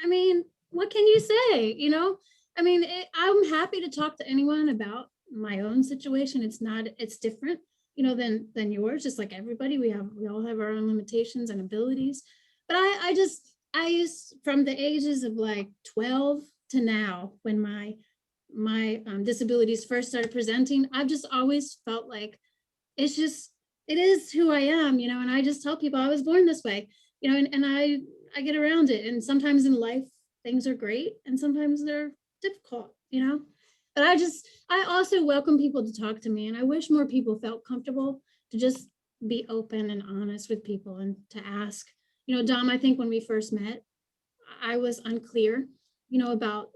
I mean, what can you say? You know, I mean, I'm happy to talk to anyone about my own situation. It's different, you know, than yours. Just like everybody, we all have our own limitations and abilities. But I used from the ages of like 12 to now, when my disabilities first started presenting, I've just always felt like it is who I am, you know. And I just tell people I was born this way, you know, and I get around it. And sometimes in life things are great and sometimes they're difficult, you know. But I also welcome people to talk to me, and I wish more people felt comfortable to just be open and honest with people and to ask. You know, Dom, I think when we first met, I was unclear, you know, about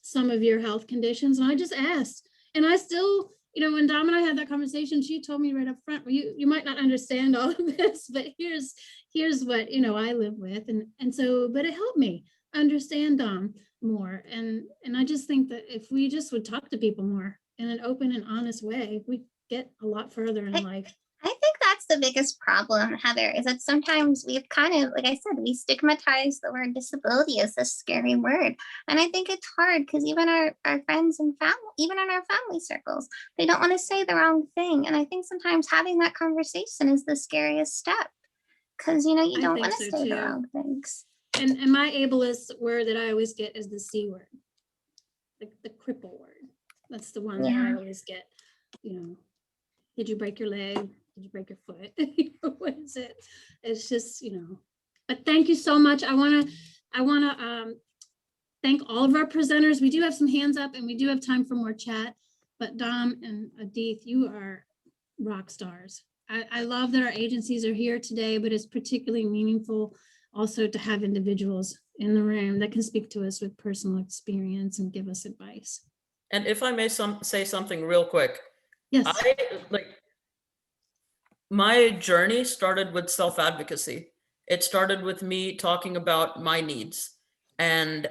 some of your health conditions, and I just asked. And I still, you know, when Dom and I had that conversation, she told me right up front, well, you might not understand all of this, but here's what, you know, I live with. And so, but it helped me understand Dom more. And I just think that if we just would talk to people more in an open and honest way, we get a lot further in life. I think that's the biggest problem, Heather, is that sometimes we've kind of, like I said, we stigmatize the word disability as this scary word. And I think it's hard because even our friends and family, even in our family circles, they don't want to say the wrong thing. And I think sometimes having that conversation is the scariest step because, you know, you don't want to say the wrong things. And my ableist word that I always get is the C word, the cripple word. That's the one that I always get, you know. Did you break your leg? Did you break your foot? What is it? It's just, you know. But thank you so much. I want to thank all of our presenters. We do have some hands up and we do have time for more chat. But Dom and Adith, you are rock stars. I love that our agencies are here today, but it's particularly meaningful also to have individuals in the room that can speak to us with personal experience and give us advice. And if I may say something real quick. Yes. My journey started with self-advocacy. It started with me talking about my needs. And,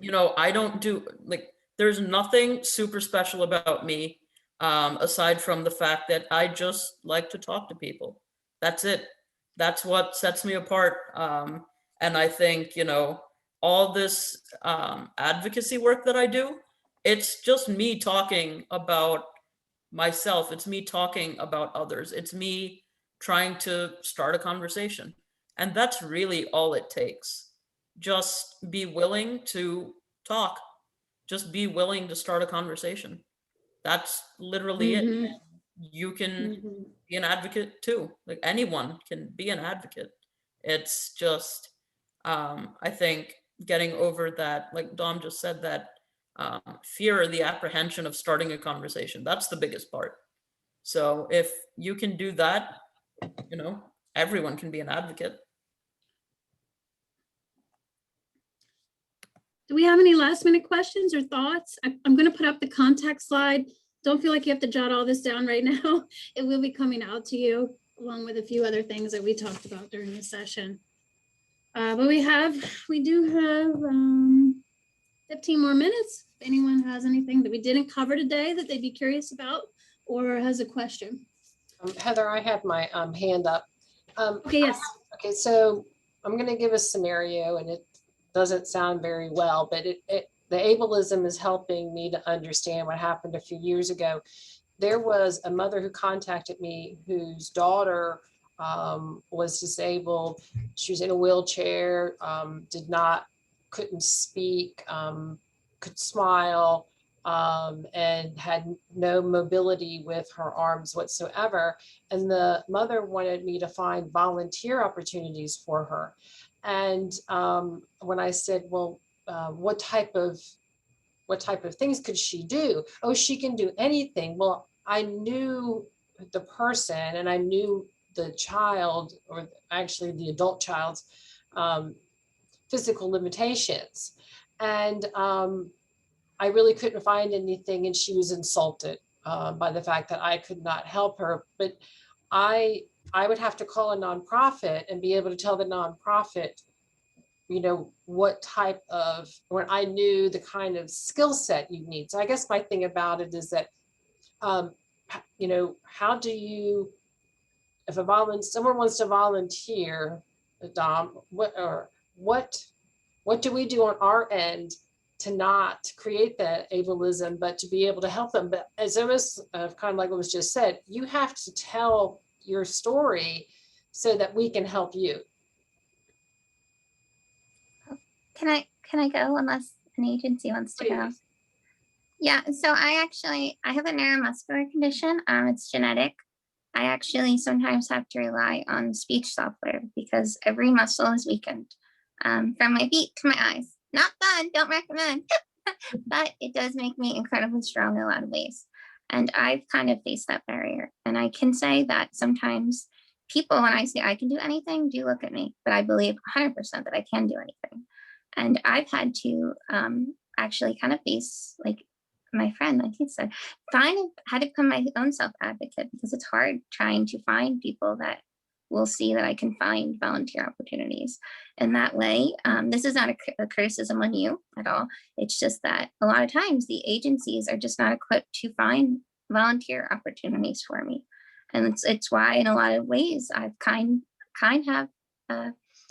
you know, I don't do, like, there's nothing super special about me, aside from the fact that I just like to talk to people. That's it. That's what sets me apart. And I think, you know, all this advocacy work that I do, it's just me talking about myself. It's me talking about others. It's me trying to start a conversation. And that's really all it takes. Just be willing to talk. Just be willing to start a conversation. That's literally it. You can be an advocate too. Like, anyone can be an advocate. It's just, I think getting over that, like Dom just said, that fear or the apprehension of starting a conversation. That's the biggest part. So if you can do that, you know, everyone can be an advocate. Do we have any last minute questions or thoughts? I'm going to put up the contact slide. Don't feel like you have to jot all this down right now. It will be coming out to you along with a few other things that we talked about during the session. But we do have 15 more minutes. If anyone has anything that we didn't cover today that they'd be curious about or has a question. Heather, I have my hand up. Okay, yes. Okay, so I'm going to give a scenario, and it doesn't sound very well, but the ableism is helping me to understand what happened a few years ago. There was a mother who contacted me whose daughter was disabled. She was in a wheelchair, couldn't speak, could smile, and had no mobility with her arms whatsoever. And the mother wanted me to find volunteer opportunities for her. And when I said, well, what type of things could she do? Oh, she can do anything. Well, I knew the person and I knew the child, or actually the adult child's physical limitations. And I really couldn't find anything, and she was insulted by the fact that I could not help her. But I I would have to call a nonprofit and be able to tell the nonprofit, you know, what type of, when I knew the kind of skill set you need. So I guess my thing about it is that, you know, how do you, if someone wants to volunteer, Dom, what do we do on our end to not create that ableism, but to be able to help them? But as almost kind of like what was just said, you have to tell your story so that we can help you. Can I go unless an agency wants to go? Please. Yeah, so I have a neuromuscular condition. It's genetic. I actually sometimes have to rely on speech software because every muscle is weakened, from my feet to my eyes. Not fun, don't recommend, but it does make me incredibly strong in a lot of ways. And I've kind of faced that barrier. And I can say that sometimes people, when I say I can do anything, do look at me, but I believe 100% that I can do anything. And I've had to actually kind of face, like my friend, like he said, had to become my own self-advocate, because it's hard trying to find people that will see that I can find volunteer opportunities in that way. This is not a criticism on you at all. It's just that a lot of times the agencies are just not equipped to find volunteer opportunities for me. And it's why in a lot of ways I've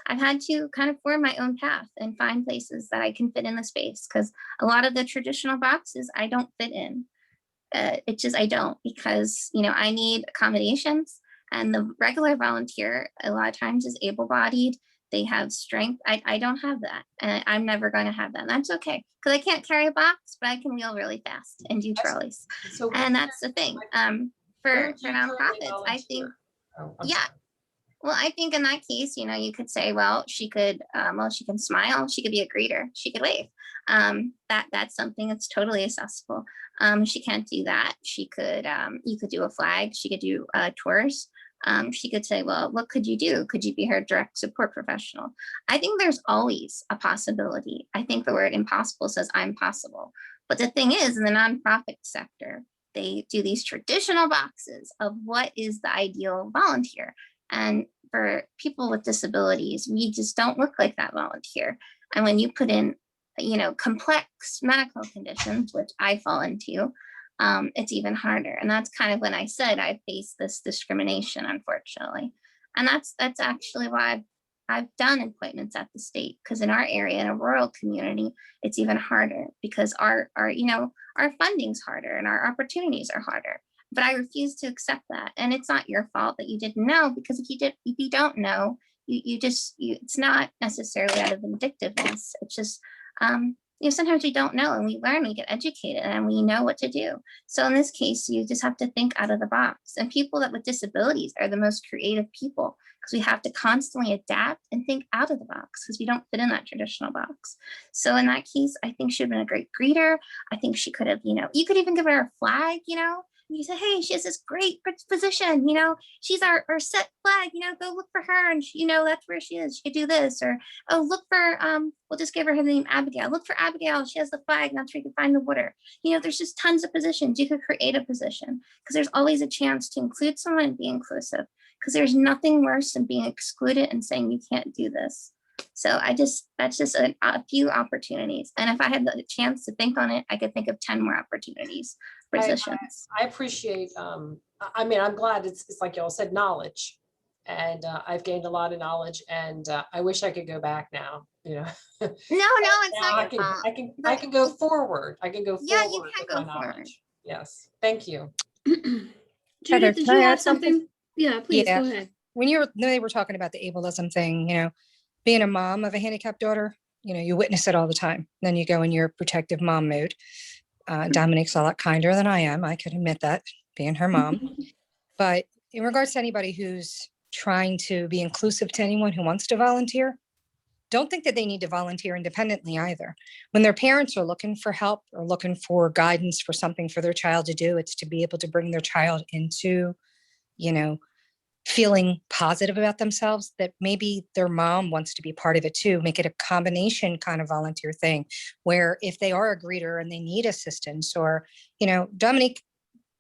I've had to kind of form my own path and find places that I can fit in the space, because a lot of the traditional boxes I don't fit in. I don't, because, you know, I need accommodations, and the regular volunteer a lot of times is able-bodied. They have strength. I don't have that, and I'm never going to have that. And that's okay, because I can't carry a box, but I can wheel really fast and do trolleys. So and that's the thing. For nonprofits, I think, yeah. Well, I think in that case, you know, you could say, well, she could, she can smile. She could be a greeter. She could wave. That's something that's totally accessible. She can't do that. She could, you could do a flag. She could do tours. She could say, well, what could you do? Could you be her direct support professional? I think there's always a possibility. I think the word impossible says I'm possible. But the thing is, in the nonprofit sector, they do these traditional boxes of what is the ideal volunteer. And for people with disabilities, we just don't look like that volunteer. And when you put in, you know, complex medical conditions, which I fall into, it's even harder. And that's kind of when I said I face this discrimination, unfortunately. And that's actually why I've done appointments at the state, because in our area, in a rural community, it's even harder, because our funding's harder and our opportunities are harder. But I refuse to accept that. And it's not your fault that you didn't know, because if you don't know, it's not necessarily out of vindictiveness. It's just, you know, sometimes we don't know, and we learn, we get educated, and we know what to do. So in this case, you just have to think out of the box. And people with disabilities are the most creative people, because we have to constantly adapt and think out of the box, because we don't fit in that traditional box. So in that case, I think she would have been a great greeter. I think she could have, you know, you could even give her a flag, you know. You say, hey, she has this great position, you know, she's our set flag, you know, go look for her, and you know, that's where she is. She could do this, or, oh, look for, we'll just give her name, Abigail. Look for Abigail. She has the flag, and that's where you can find the water. You know, there's just tons of positions. You could create a position, because there's always a chance to include someone and be inclusive, because there's nothing worse than being excluded and saying you can't do this. So that's just a few opportunities. And if I had the chance to think on it, I could think of 10 more opportunities, positions. I appreciate, I mean, I'm glad it's like y'all said, knowledge. And I've gained a lot of knowledge, and I wish I could go back now, you know. No, it's not your fault. I can go forward. I can go forward. Yeah, you can with go my forward. knowledge. Yes, thank you. Judith, did can you I have add something? something? Yeah, please Yeah. go ahead. When they were talking about the ableism thing, you know, being a mom of a handicapped daughter, you know, you witness it all the time. Then you go in your protective mom mode. Dominique's a lot kinder than I am. I could admit that, being her mom. But in regards to anybody who's trying to be inclusive to anyone who wants to volunteer, don't think that they need to volunteer independently either. When their parents are looking for help or looking for guidance for something for their child to do, it's to be able to bring their child into, you know, feeling positive about themselves, that maybe their mom wants to be part of it too. Make it a combination kind of volunteer thing, where if they are a greeter and they need assistance, or, you know, Dominique,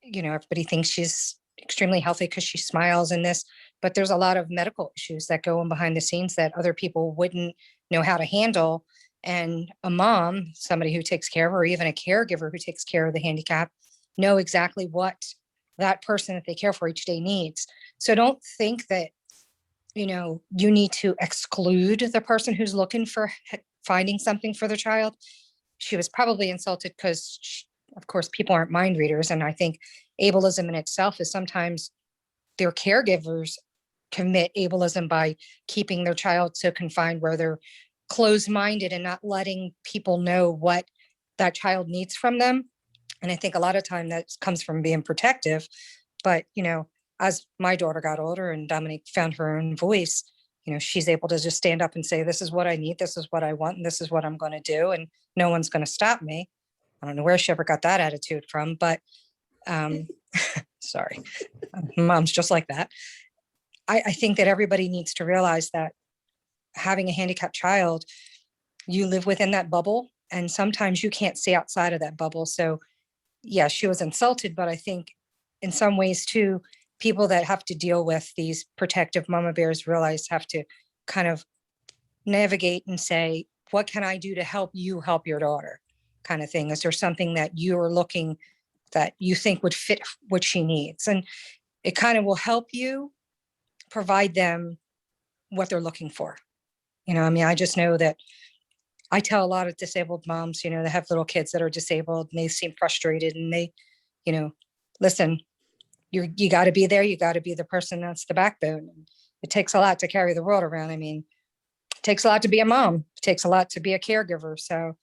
you know, everybody thinks she's extremely healthy because she smiles and this. but there's a lot of medical issues that go on behind the scenes that other people wouldn't know how to handle. And a mom, somebody who takes care of, or even a caregiver who takes care of the handicap, know exactly what that person that they care for each day needs. So don't think that, you need to exclude the person who's looking for finding something for their child. She was probably insulted because, of course, people aren't mind readers. And I think ableism in itself is sometimes their caregivers commit ableism by keeping their child so confined where they're closed-minded and not letting people know what that child needs from them. And I think a lot of time that comes from being protective. But, as my daughter got older and Dominique found her own voice, she's able to just stand up and say, this is what I need, this is what I want, and this is what I'm going to do. And no one's going to stop me. I don't know where she ever got that attitude from, but sorry, mom's just like that. I think that everybody needs to realize that having a handicapped child, you live within that bubble, and sometimes you can't see outside of that bubble. So yeah, she was insulted, but I think in some ways too, people that have to deal with these protective mama bears have to kind of navigate and say, what can I do to help you help your daughter, kind of thing? Is there something that you're looking that you think would fit what she needs? And it kind of will help you provide them what they're looking for. I just know that I tell a lot of disabled moms, they have little kids that are disabled and they seem frustrated, and they, listen, you got to be there. You got to be the person that's the backbone. It takes a lot to carry the world around. It takes a lot to be a mom. It takes a lot to be a caregiver. So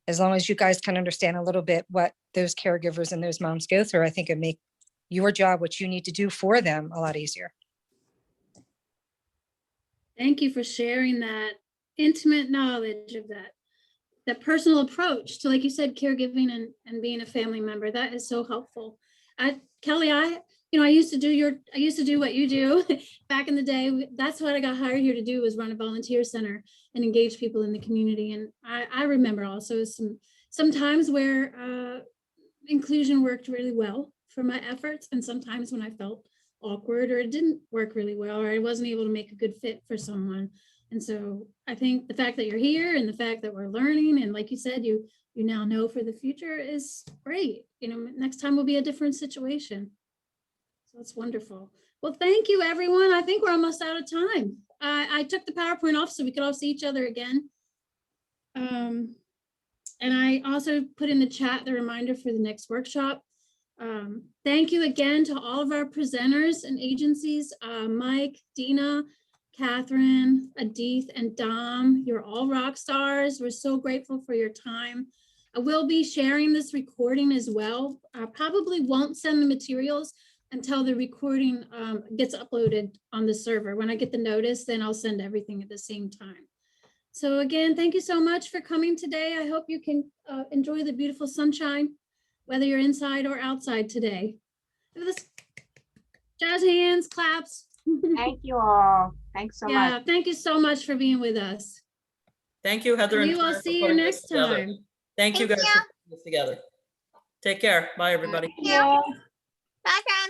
as long as you guys can understand a little bit what those caregivers and those moms go through, I think it make your job, what you need to do for them, a lot easier. Thank you for sharing that intimate knowledge of that personal approach to, like you said, caregiving and being a family member. That is so helpful. Kelly, I used to do what you do back in the day. That's what I got hired here to do, was run a volunteer center and engage people in the community. And I remember also some times where inclusion worked really well for my efforts, and sometimes when I felt awkward or it didn't work really well, or I wasn't able to make a good fit for someone. And so I think the fact that you're here and the fact that we're learning, and like you said, you now know for the future, is great. Next time will be a different situation. So that's wonderful. Well, thank you, everyone. I think we're almost out of time. I took the PowerPoint off so we could all see each other again. And I also put in the chat the reminder for the next workshop. Thank you again to all of our presenters and agencies, Mike, Deena, Katherine, Adith, and Dom. You're all rock stars. We're so grateful for your time. I will be sharing this recording as well. I probably won't send the materials until the recording gets uploaded on the server. When I get the notice, then I'll send everything at the same time. So again, thank you so much for coming today. I hope you can enjoy the beautiful sunshine, whether you're inside or outside today. Jazz hands, claps. Thank you all. Thanks so much. Yeah, thank you so much for being with us. Thank you, Heather. We and will Karen, for see you putting next this together. time. Thank you guys for putting this together. Take care. Bye, everybody. Bye, guys.